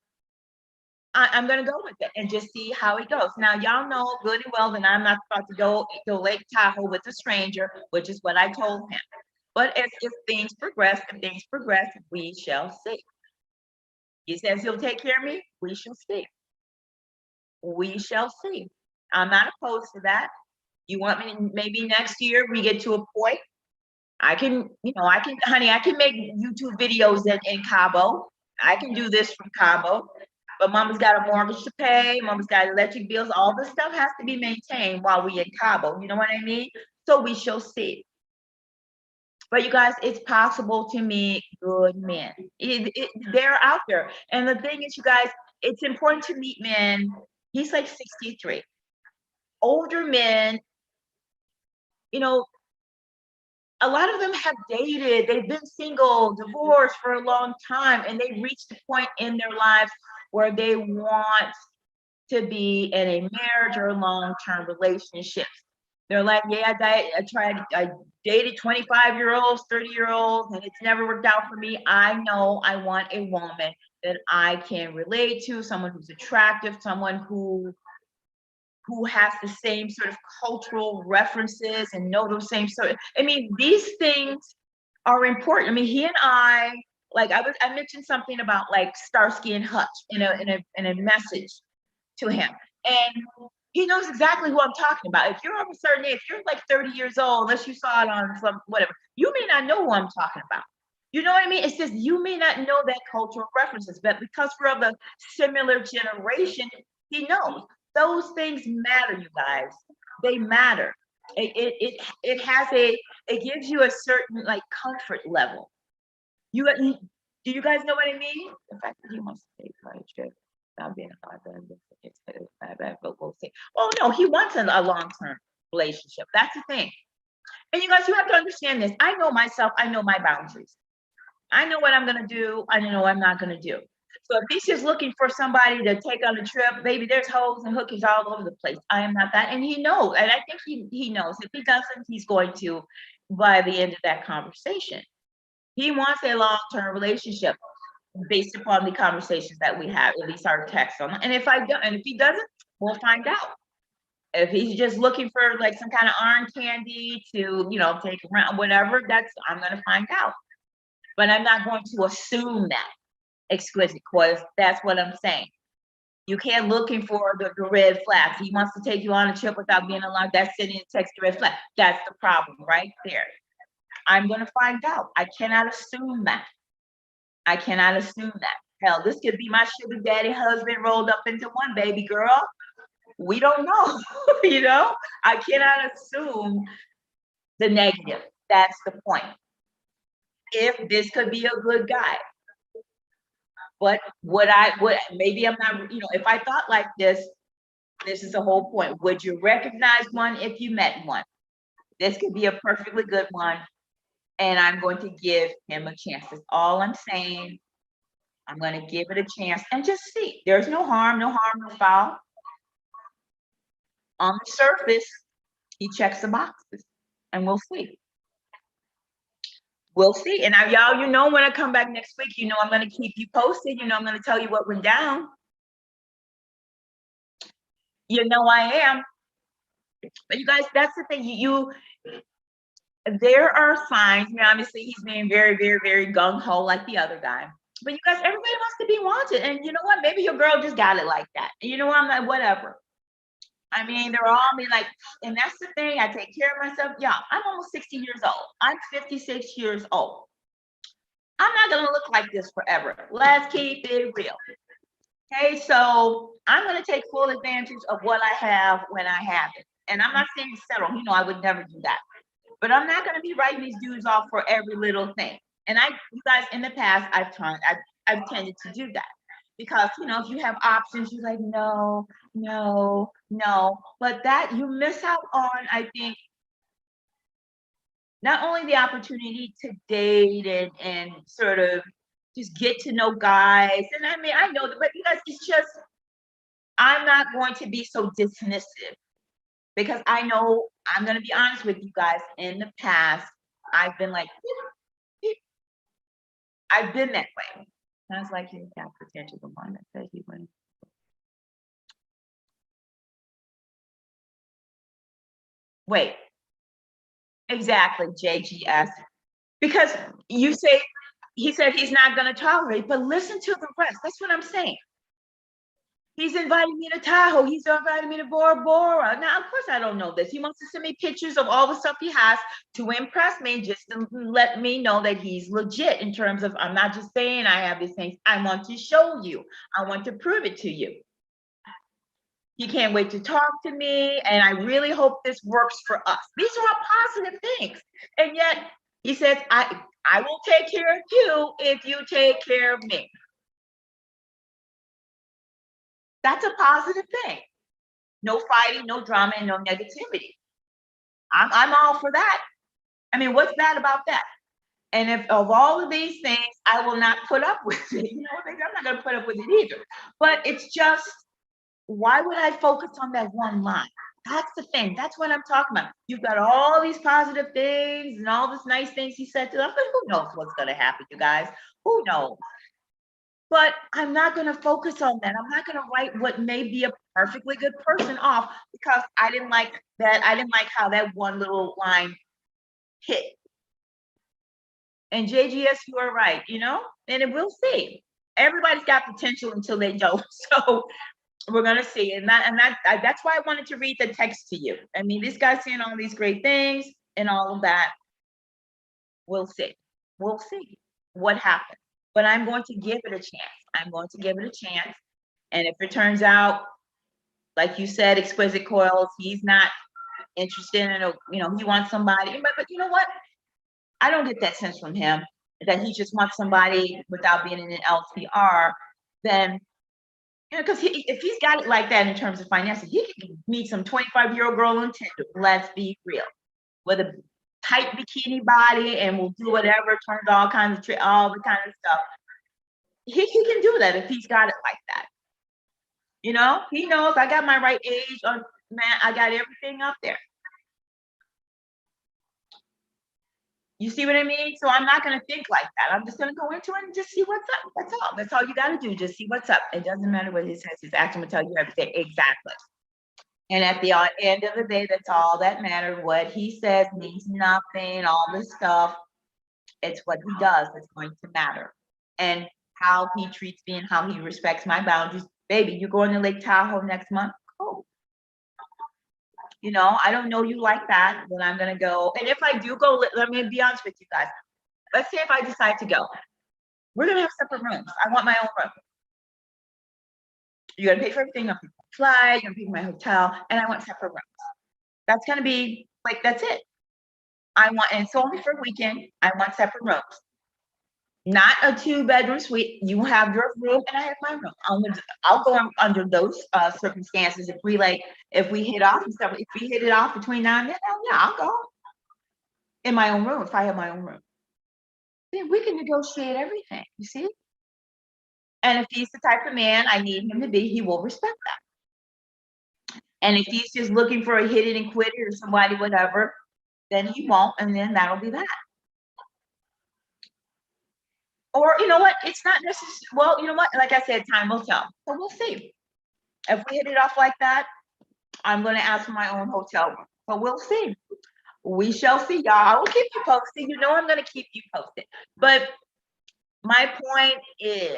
I'm going to go with it and just see how it goes. Now, y'all know good and well that I'm not about to go to Lake Tahoe with a stranger, which is what I told him. But if things progress, we shall see. He says he'll take care of me. We shall see. We shall see. I'm not opposed to that. You want me to, maybe next year we get to a point. I can, honey, I can make YouTube videos in Cabo. I can do this from Cabo. But mama's got a mortgage to pay, mama's got electric bills, all this stuff has to be maintained while we in Cabo, you know what I mean? So we shall see. But you guys, it's possible to meet good men. They're out there. And the thing is, you guys, it's important to meet men. He's like 63. Older men, a lot of them have dated, they've been single, divorced for a long time, and they've reached a point in their lives where they want to be in a marriage or long-term relationships. They're like, yeah, I dated 25-year-olds, 30-year-olds, and it's never worked out for me. I know I want a woman that I can relate to, someone who's attractive, someone who has the same sort of cultural references and know those same sort of, I mean, these things are important. I mean, he and I, like I mentioned something about like Starsky and Hutch in a message to him. And he knows exactly who I'm talking about. If you're of a certain age, if you're like 30 years old, unless you saw it on some whatever, you may not know who I'm talking about. You know what I mean? It's just you may not know that cultural references, but because we're of a similar generation, he knows. Those things matter, you guys. They matter. It has it gives you a certain like comfort level. Do you guys know what I mean? The fact that he wants to take my trip, not being a hard but we'll see. Oh no, he wants a long-term relationship. That's the thing. And you guys, you have to understand this. I know myself, I know my boundaries. I know what I'm gonna do, I know what I'm not gonna do. So if he's just looking for somebody to take on a trip, baby, there's hoes and hookers all over the place. I am not that. And he knows, and I think he knows. If he doesn't, he's going to by the end of that conversation. He wants a long-term relationship based upon the conversations that we have, at least our text on. And if he doesn't, we'll find out. If he's just looking for like some kind of orange candy to, take around, whatever, I'm gonna find out. But I'm not going to assume that exquisite, because that's what I'm saying. You can't looking for the red flags. He wants to take you on a trip without being alone. That's sending a text red flag. That's the problem right there. I'm going to find out. I cannot assume that. I cannot assume that. Hell, this could be my sugar daddy husband rolled up into one, baby girl. We don't know. I cannot assume the negative. That's the point. If this could be a good guy. But maybe I'm not, if I thought like this is the whole point. Would you recognize one if you met one? This could be a perfectly good one. And I'm going to give him a chance. That's all I'm saying. I'm going to give it a chance and just see. There's no harm, no foul. On the surface, he checks the boxes, and we'll see. We'll see. And now, y'all, when I come back next week, I'm going to keep you posted. I'm going to tell you what went down. I am. But you guys, that's the thing. There are signs. Obviously, he's being very, very, very gung-ho like the other guy. But you guys, everybody wants to be wanted. And you know what? Maybe your girl just got it like that. And I'm like, whatever. I mean, they're all like, and that's the thing. I take care of myself. Yeah, I'm almost 60 years old. I'm 56 years old. I'm not going to look like this forever. Let's keep it real. Okay, so I'm going to take full advantage of what I have when I have it. And I'm not saying settle. I would never do that. But I'm not going to be writing these dudes off for every little thing. And you guys, in the past, I've tended to do that. Because, if you have options, you're like, no. But that you miss out on, I think, not only the opportunity to date and sort of just get to know guys. And I mean, I know that, but you guys, it's just, I'm not going to be so dismissive because I know, I'm going to be honest with you guys. In the past, I've been like, I've been that way. Sounds like you got potential for one that says you wouldn't. Wait, exactly, JGS. Because you say, he said he's not going to tolerate, but listen to the rest. That's what I'm saying. He's inviting me to Tahoe. He's inviting me to Bora Bora. Now, of course, I don't know this. He wants to send me pictures of all the stuff he has to impress me, just to let me know that he's legit in terms of, I'm not just saying I have these things. I want to show you. I want to prove it to you. He can't wait to talk to me, and I really hope this works for us. These are all positive things. And yet, he says, I will take care of you if you take care of me. That's a positive thing. No fighting, no drama, and no negativity. I'm all for that. I mean, what's bad about that? And if of all of these things, I will not put up with it. You know, I'm not going to put up with it either. But it's just, why would I focus on that one line? That's the thing. That's what I'm talking about. You've got all these positive things and all these nice things he said to us, but who knows what's going to happen, you guys? Who knows? But I'm not going to focus on that. I'm not going to write what may be a perfectly good person off because I didn't like that. I didn't like how that one little line hit. And JGS, you are right, you know, and we'll see. Everybody's got potential until they don't. So we're gonna see. And that's why I wanted to read the text to you. I mean, this guy's saying all these great things and all of that. We'll see. We'll see what happens. But I'm going to give it a chance. I'm going to give it a chance. And if it turns out, like you said, exquisite coils, he's not interested in a, you know, he wants somebody. But you know what? I don't get that sense from him that he just wants somebody without being in an LTR. Then, you know, because if he's got it like that in terms of finances, he can meet some 25-year-old girl on Tinder. Let's be real, with a tight bikini body, and will do whatever, turns all kinds of all the kind of stuff. He can do that if he's got it like that. You know, he knows I got my right age on, man. I got everything up there. You see what I mean? So I'm not going to think like that. I'm just going to go into it and just see what's up. That's all. That's all you got to do. Just see what's up. It doesn't matter what he says. His action will tell you everything. Exactly. And at the end of the day, that's all that matters. What he says means nothing. All this stuff, it's what he does that's going to matter. And how he treats me and how he respects my boundaries. Baby, you're going to Lake Tahoe next month? Cool. You know, I don't know you like that, but I'm going to go. And if I do go, let me be honest with you guys. Let's say if I decide to go, we're going to have separate rooms. I want my own room. You're going to pay for everything. I'm going to fly. You're going to pay for my hotel. And I want separate rooms. That's going to be like, that's it. And it's only for a weekend. I want separate rooms. Not a 2-bedroom suite. You have your room and I have my room. I'll go under those circumstances if we hit off and stuff. If we hit it off between now and then, yeah, I'll go in my own room if I have my own room. Then we can negotiate everything. You see? And if he's the type of man I need him to be, he will respect that. And if he's just looking for a hit it and quit it or somebody, whatever, then he won't, and then that'll be that. Or you know what? It's not necessary. Well, you know what? Like I said, time will tell. So we'll see. If we hit it off like that, I'm going to ask for my own hotel room. So we'll see. We shall see, y'all. I will keep you posted. You know I'm going to keep you posted. But my point is,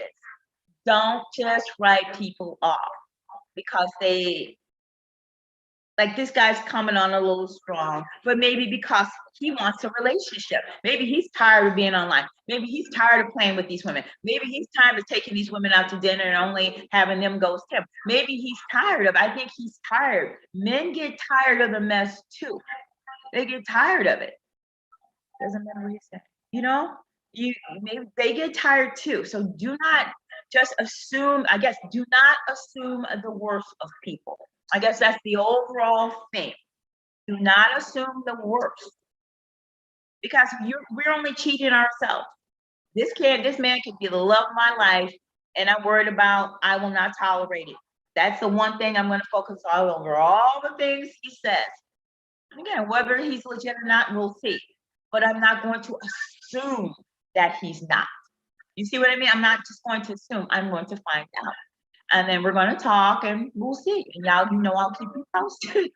don't just write people off because they, like this guy's coming on a little strong, but maybe because he wants a relationship. Maybe he's tired of being online. Maybe he's tired of playing with these women. Maybe he's tired of taking these women out to dinner and only having them ghost him. Maybe he's tired of, I think he's tired. Men get tired of the mess too. They get tired of it. Doesn't matter what you say. You know, maybe they get tired too. So do not just assume, I guess, do not assume the worst of people. I guess that's the overall thing. Do not assume the worst. because we're only cheating ourselves. This man could be the love of my life, and I'm worried about I will not tolerate it. That's the one thing I'm going to focus on over all the things he says. Again, whether he's legit or not, we'll see. But I'm not going to assume that he's not. You see what I mean? I'm not just going to assume. I'm going to find out, and then we're going to talk, and we'll see. And y'all, I'll keep you posted.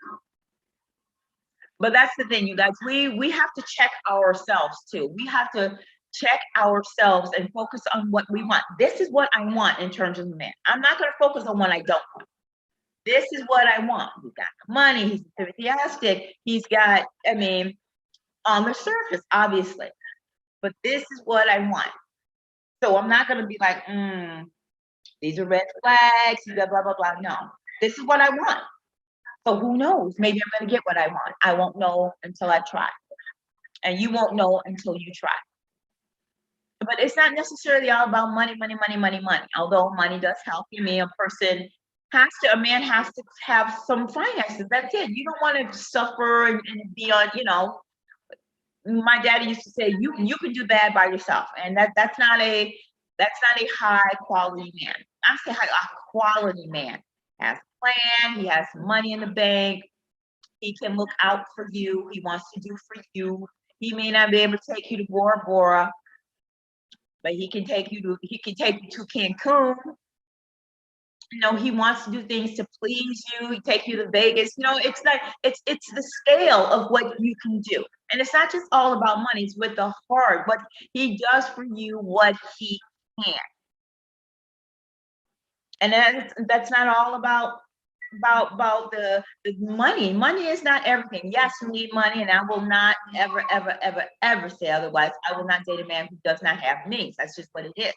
But that's the thing, you guys. We have to check ourselves too. We have to check ourselves and focus on what we want. This is what I want in terms of the man. I'm not going to focus on what I don't want. This is what I want. He's got money. He's enthusiastic. He's got, I mean, on the surface, obviously. But this is what I want. So I'm not going to be like, these are red flags, blah, blah, blah, blah. No, this is what I want. So who knows? Maybe I'm going to get what I want. I won't know until I try. And you won't know until you try. But it's not necessarily all about money, money, money, money, money. Although money does help you. I mean, a man has to have some finances. That's it. You don't want to suffer and be on, my daddy used to say, you can do bad by yourself. And that's not a high quality man. I say a quality man has a plan, he has money in the bank, he can look out for you, he wants to do for you. He may not be able to take you to Bora Bora, but he can take you to Cancun. He wants to do things to please you. He take you to Vegas. It's like it's the scale of what you can do, and it's not just all about money. It's with the heart, what he does for you, what he can, and that's not all about the money. Money is not everything. Yes, you need money, and I will not ever, ever, ever, ever say otherwise. I will not date a man who does not have means. That's just what it is.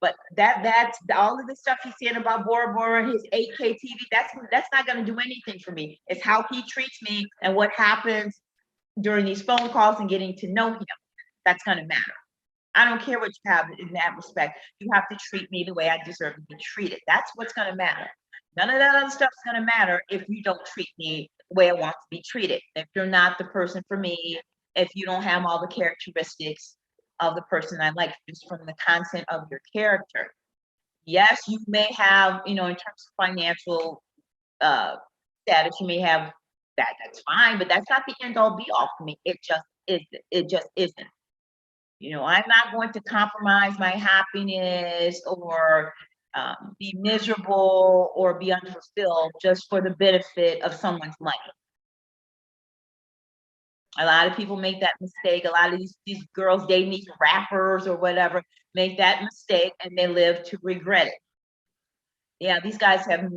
But that's all of the stuff he's saying about Bora Bora, his 8K TV. That's not going to do anything for me. It's how he treats me and what happens during these phone calls and getting to know him. That's going to matter. I don't care what you have in that respect. You have to treat me the way I deserve to be treated. That's what's going to matter. None of that other stuff's going to matter if you don't treat me the way I want to be treated. If you're not the person for me, if you don't have all the characteristics of the person I like, just from the content of your character. Yes, you may have, in terms of financial status, you may have that. That's fine, but that's not the end all be all for me. It just isn't. It just isn't. I'm not going to compromise my happiness or be miserable or be unfulfilled just for the benefit of someone's money. A lot of people make that mistake. A lot of these girls dating these rappers or whatever make that mistake, and they live to regret it. Yeah, these guys have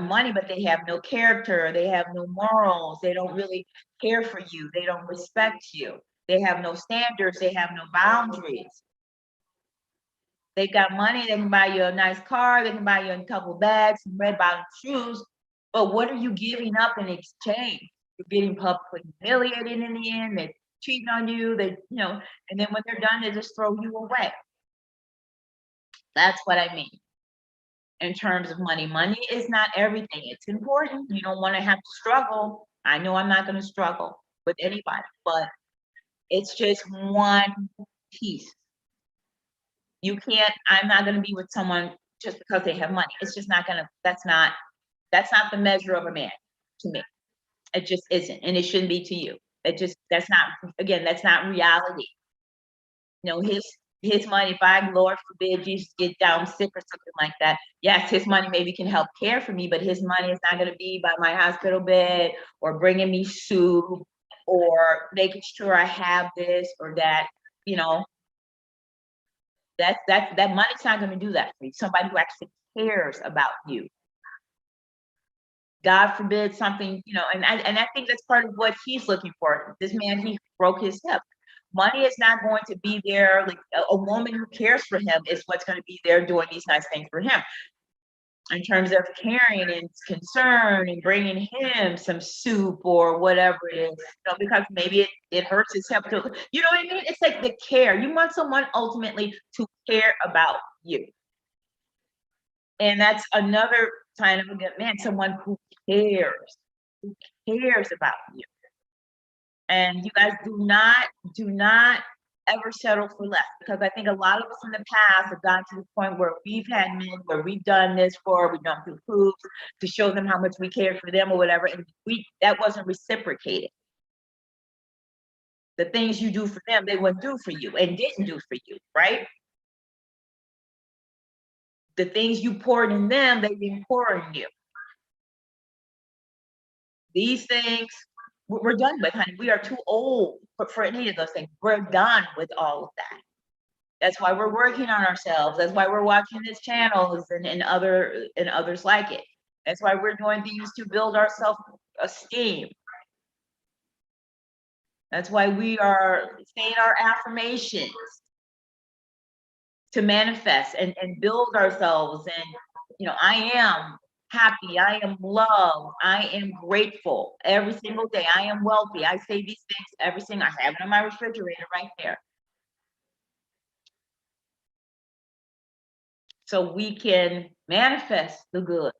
money, but they have no character. They have no morals. They don't really care for you. They don't respect you. They have no standards. They have no boundaries. They got money. They can buy you a nice car. They can buy you a couple bags, some red bottom shoes. But what are you giving up in exchange? You're getting publicly humiliated in the end. They're cheating on you. And then when they're done, they just throw you away. That's what I mean. In terms of money, money is not everything. It's important. You don't want to have to struggle. I know I'm not going to struggle with anybody, but it's just one piece. I'm not going to be with someone just because they have money. It's just not going to, that's not the measure of a man to me. It just isn't, and it shouldn't be to you. That's not reality. His money, if I, Lord forbid, Jesus get down sick or something like that, yes, his money maybe can help care for me, but his money is not going to be by my hospital bed or bringing me soup or making sure I have this or that. That money's not going to do that for you. Somebody who actually cares about you. God forbid something, and I think that's part of what he's looking for. This man, he broke his hip. Money is not going to be there. Like a woman who cares for him is what's going to be there doing these nice things for him. In terms of caring and concern and bringing him some soup or whatever it is, because maybe it hurts his hip. You know what I mean? It's like the care. You want someone ultimately to care about you. And that's another sign of a good man, someone who cares about you. And you guys do not ever settle for less, because I think a lot of us in the past have gotten to the point where we've had men where we've done this for, we've done through hoops to show them how much we cared for them or whatever, and that wasn't reciprocated. The things you do for them, they wouldn't do for you and didn't do for you, right? The things you poured in them, they didn't pour in you. These things we're done with, honey. We are too old for any of those things. We're done with all of that. That's why we're working on ourselves. That's why we're watching this channels and others like it. That's why we're doing things to build our self-esteem. That's why we are saying our affirmations to manifest and build ourselves. And, you know, I am happy, I am loved, I am grateful every single day. I am wealthy. I say these things every single, I have it on my refrigerator right there. So we can manifest the good.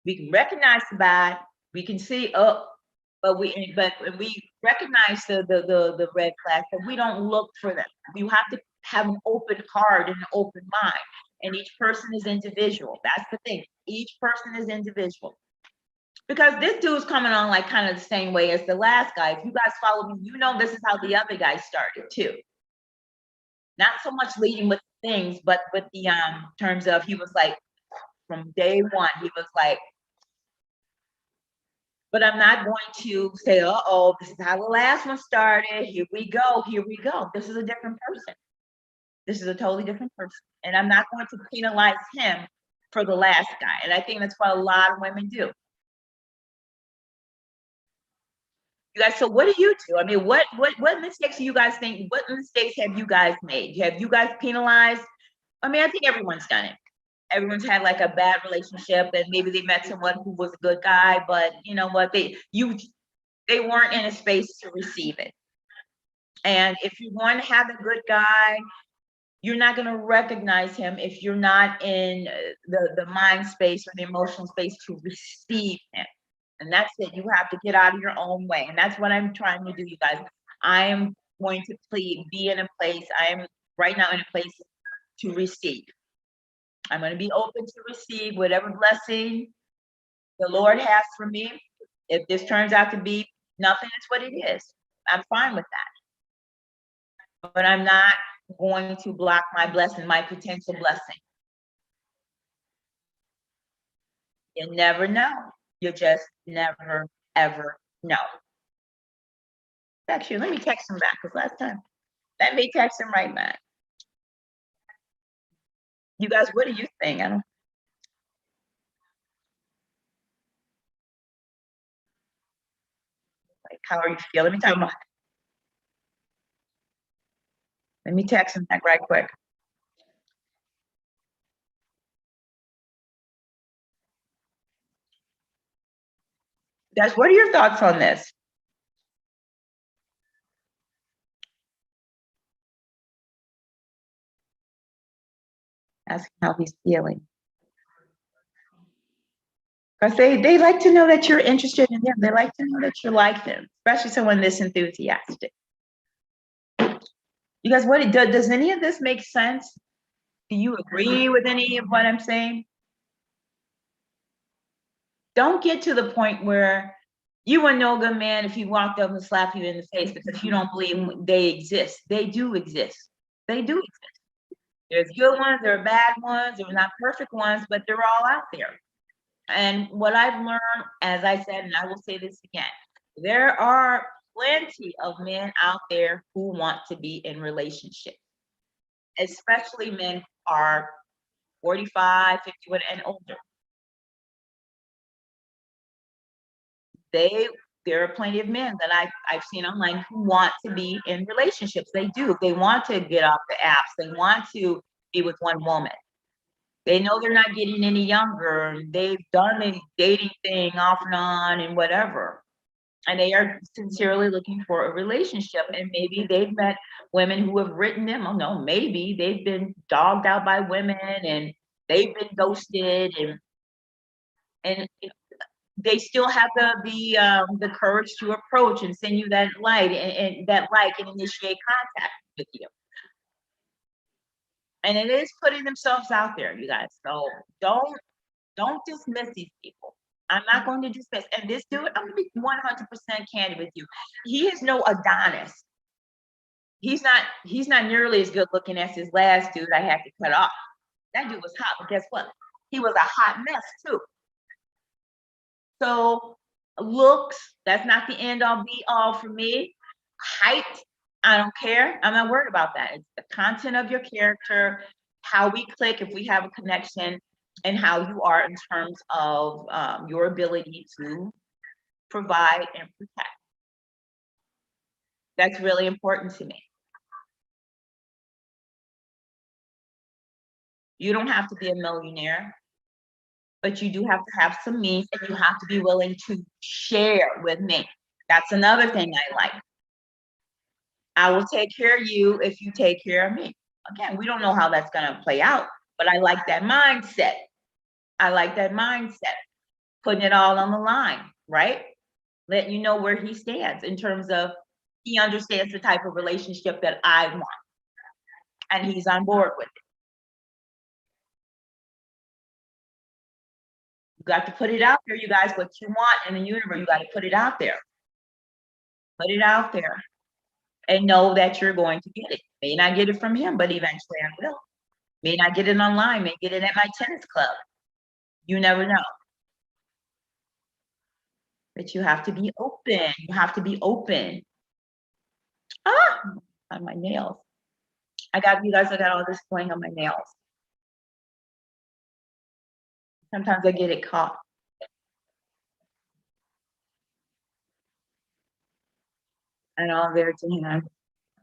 We can recognize the bad. We can see, oh, but we recognize the red flags, but we don't look for them. You have to have an open heart and an open mind. And each person is individual. That's the thing. Each person is individual. Because this dude's coming on like kind of the same way as the last guy. If you guys follow me, you know this is how the other guy started too. Not so much leading with things, but with the terms of, he was like, from day one, he was like, but I'm not going to say, uh-oh, this is how the last one started. Here we go, here we go. This is a different person. This is a totally different person. And I'm not going to penalize him for the last guy. And I think that's what a lot of women do. You guys, so what do you do? I mean, what mistakes do you guys think, what mistakes have you guys made? Have you guys penalized? I mean, I think everyone's done it. Everyone's had like a bad relationship, and maybe they met someone who was a good guy, but you know what, they weren't in a space to receive it. And if you want to have a good guy, you're not going to recognize him if you're not in the mind space or the emotional space to receive him. And that's it. You have to get out of your own way. And that's what I'm trying to do, you guys. I am going to be in a place, I am right now in a place to receive. I'm going to be open to receive whatever blessing the Lord has for me. If this turns out to be nothing, it's what it is. I'm fine with that. But I'm not going to block my blessing, my potential blessing. You never know. You just never, ever know. Actually, let me text him back, because last time, let me text him right back. You guys, what do you think? I don't. Like, how are you feeling? Let me tell him. Let me text him back right quick. Guys, what are your thoughts on this? Ask him how he's feeling. Because they like to know that you're interested in them. They like to know that you like them, especially someone this enthusiastic. You guys, what does any of this make sense? Do you agree with any of what I'm saying? Don't get to the point where you are no good man if he walked up and slapped you in the face because you don't believe they exist. They do exist. They do exist. There's good ones, there are bad ones, there are not perfect ones, but they're all out there. And what I've learned, as I said, and I will say this again, there are plenty of men out there who want to be in relationships, especially men who are 45, 51 and older. There are plenty of men that I've seen online who want to be in relationships. They do. They want to get off the apps. They want to be with one woman. They know they're not getting any younger. They've done the dating thing off and on and whatever. And they are sincerely looking for a relationship. And maybe they've met women who have written them. Oh no, maybe they've been dogged out by women and they've been ghosted and they still have the courage to approach and send you that light and that like and initiate contact with you. And it is putting themselves out there, you guys. So don't dismiss these people. I'm not going to dismiss. And this dude, I'm gonna be 100% candid with you. He is no Adonis. He's not nearly as good looking as his last dude I had to cut off. That dude was hot, but guess what? He was a hot mess too. So looks, that's not the end all be all for me. Height, I don't care. I'm not worried about that. It's the content of your character, how we click, if we have a connection, and how you are in terms of your ability to provide and protect. That's really important to me. You don't have to be a millionaire, but you do have to have some means, and you have to be willing to share with me. That's another thing I like. I will take care of you if you take care of me. Again, we don't know how that's going to play out, but I like that mindset. I like that mindset. Putting it all on the line, right? Letting you know where he stands in terms of he understands the type of relationship that I want, and he's on board with it. You got to put it out there, you guys, what you want in the universe. You got to put it out there. Put it out there and know that you're going to get it. May not get it from him, but eventually I will. May not get it online, may get it at my tennis club. You never know. But you have to be open. You have to be open. Ah, on my nails. I got all this going on my nails. Sometimes I get it caught. And all there to him.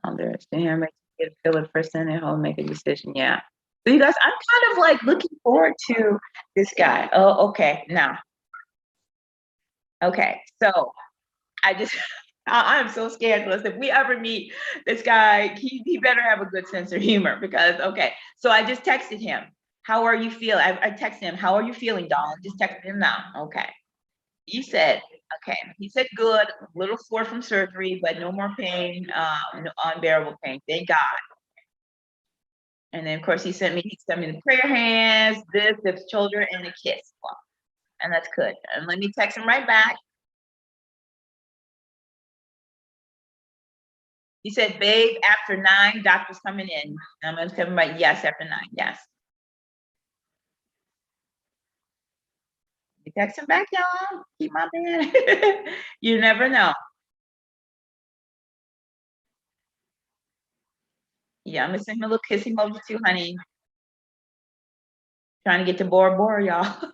All there to him. Get a feel it first and then he'll make a decision. Yeah. So you guys, I'm kind of like looking forward to this guy. Oh, okay. Now. Okay. So I just I'm so scared. Listen, if we ever meet this guy, he better have a good sense of humor because okay. So I just texted him. How are you feeling? I texted him. How are you feeling, darling? Just texted him now. Okay. He said, okay. He said good. A little sore from surgery, but no more pain. No unbearable pain. Thank God. And then of course he sent me the prayer hands, this shoulder, and a kiss. Wow. And that's good. And let me text him right back. He said, babe, after 9, doctor's coming in. I'm going to tell him right, yes, after 9, yes. You text him back, y'all. Keep my man. You never know. Yeah, I'm going to send him a little kiss emoji too, honey. Trying to get to Bora Bora, y'all.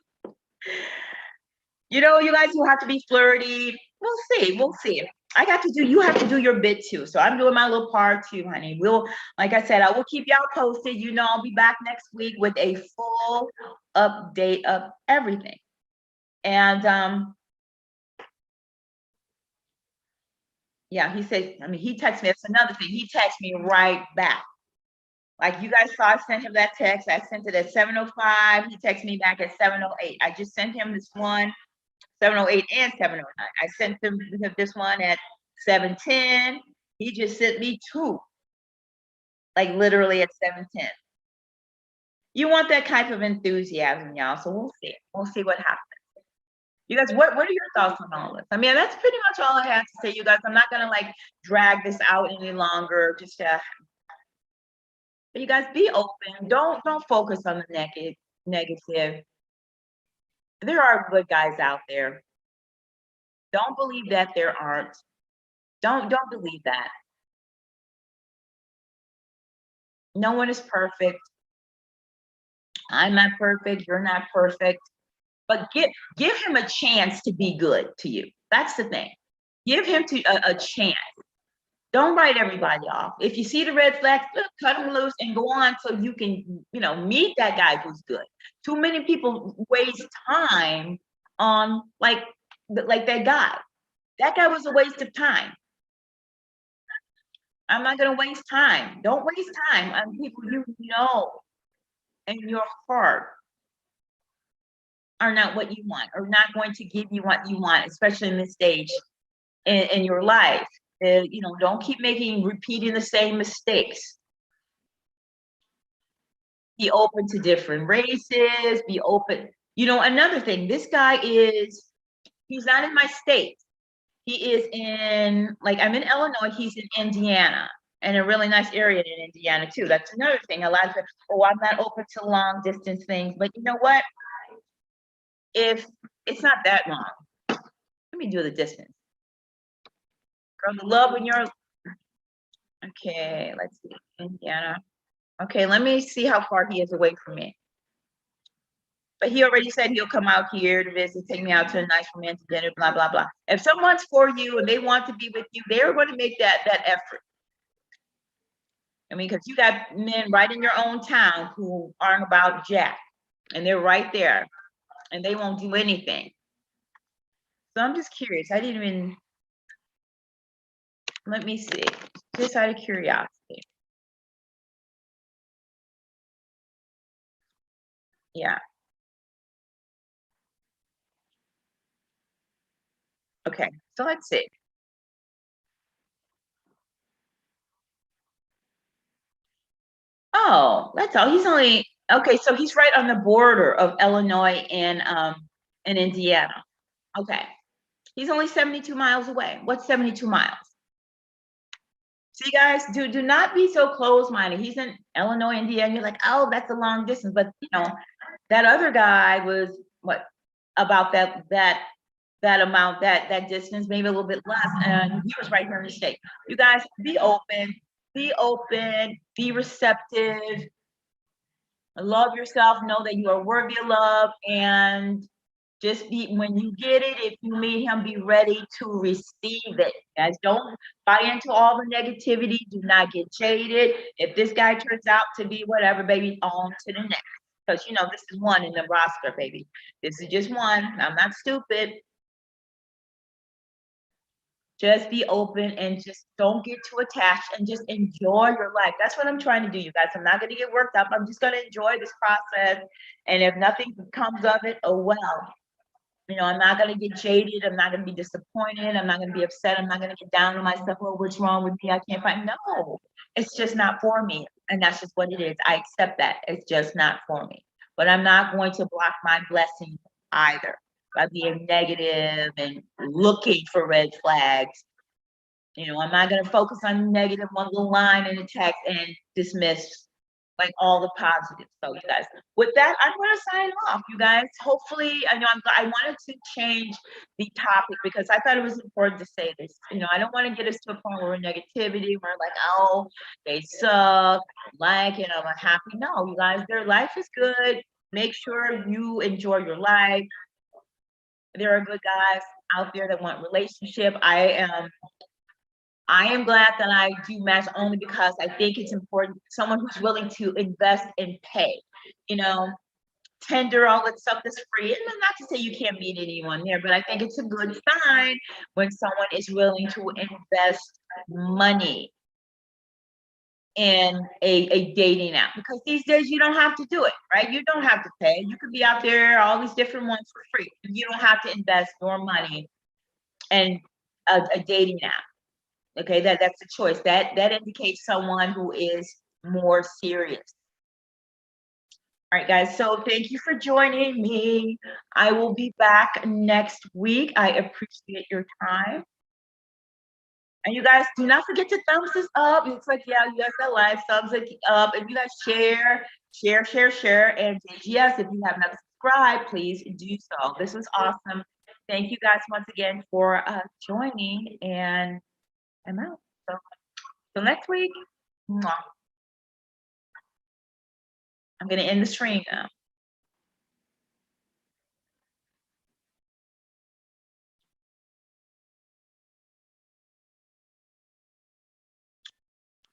You know, you guys will have to be flirty. We'll see. We'll see. You have to do your bit too. So I'm doing my little part too, honey. Like I said, I will keep y'all posted. You know, I'll be back next week with a full update of everything. And yeah, he said, he texted me. That's another thing. He texted me right back. Like you guys saw, I sent him that text. I sent it at 7:05. He texted me back at 7:08. I just sent him this one, 7:08 and 7:09. I sent him this one at 7:10. He just sent me 2, like literally at 7:10. You want that type of enthusiasm, y'all. So we'll see. We'll see what happens. You guys, what are your thoughts on all this? I mean, that's pretty much all I have to say, you guys. I'm not gonna like drag this out any longer. Just but you guys be open. Don't focus on the negative. There are good guys out there. Don't believe that there aren't. Don't believe that. No one is perfect. I'm not perfect. You're not perfect. But give him a chance to be good to you. That's the thing. Give him a chance. Don't write everybody off. If you see the red flags, cut them loose and go on so you can, meet that guy who's good. Too many people waste time on like that guy. That guy was a waste of time. I'm not gonna waste time. Don't waste time on people you know in your heart are not what you want, or not going to give you what you want, especially in this stage in your life. You know, don't keep repeating the same mistakes. Be open to different races, be open. You know, another thing, this guy he's not in my state. He is in, like, I'm in Illinois, he's in Indiana, and a really nice area in Indiana too. That's another thing. A lot of people, oh, I'm not open to long distance things, but you know what? If it's not that long, let me do the distance. Girl, the love when you're, okay, let's see, Indiana. Okay, let me see how far he is away from me. But he already said he'll come out here to visit, take me out to a nice romantic dinner, blah, blah, blah. If someone's for you and they want to be with you, they're going to make that effort. I mean, because you got men right in your own town who aren't about jack, and they're right there, and they won't do anything. So I'm just curious. I didn't even, let me see, just out of curiosity. Yeah. Okay, so let's see. Oh, that's all. He's only, okay, so he's right on the border of Illinois and Indiana. Okay. He's only 72 miles away. What's 72 miles? See, guys, do not be so close-minded. He's in Illinois, Indiana. You're like, oh, that's a long distance. But you know, that other guy was what, about that amount, that distance, maybe a little bit less, and he was right here in the state. You guys, be open, be receptive, love yourself, know that you are worthy of love, and just be, when you get it, if you meet him, be ready to receive it. Guys, don't buy into all the negativity. Do not get jaded. If this guy turns out to be whatever, baby, on to the next. Because you know, this is one in the roster, baby. This is just one. I'm not stupid. Just be open and just don't get too attached and just enjoy your life. That's what I'm trying to do, you guys. I'm not going to get worked up. I'm just going to enjoy this process. And if nothing comes of it, oh well. You know, I'm not going to get jaded. I'm not going to be disappointed. I'm not going to be upset. I'm not going to get down on myself. Oh, what's wrong with me? I can't find. No, it's just not for me. And that's just what it is. I accept that. It's just not for me. But I'm not going to block my blessings either by being negative and looking for red flags. You know, I'm not going to focus on negative one little line in the text and dismiss like all the positives. So you guys, with that, I'm going to sign off, you guys. Hopefully, I know I wanted to change the topic because I thought it was important to say this. You know, I don't want to get us to a point where we're negativity, we're like, oh, they suck, like, you know, I'm happy. No, you guys, their life is good. Make sure you enjoy your life. There are good guys out there that want relationship. I am glad that I do match only because I think it's important. Someone who's willing to invest and pay, you know, tender, all that stuff is free. And not to say you can't meet anyone there, but I think it's a good sign when someone is willing to invest money in a dating app, because these days you don't have to do it, right? You don't have to pay. You could be out there, all these different ones for free. You don't have to invest your money in a dating app. Okay, that's a choice. That indicates someone who is more serious. All right, guys. So thank you for joining me. I will be back next week. I appreciate your time. And you guys, do not forget to thumbs this up. It's like, yeah, you guys got live, thumbs it up. And you guys share. And yes, if you have not subscribed, please do so. This was awesome. Thank you guys once again for joining, and I'm out. So till next week. Mwah. I'm going to end the stream now.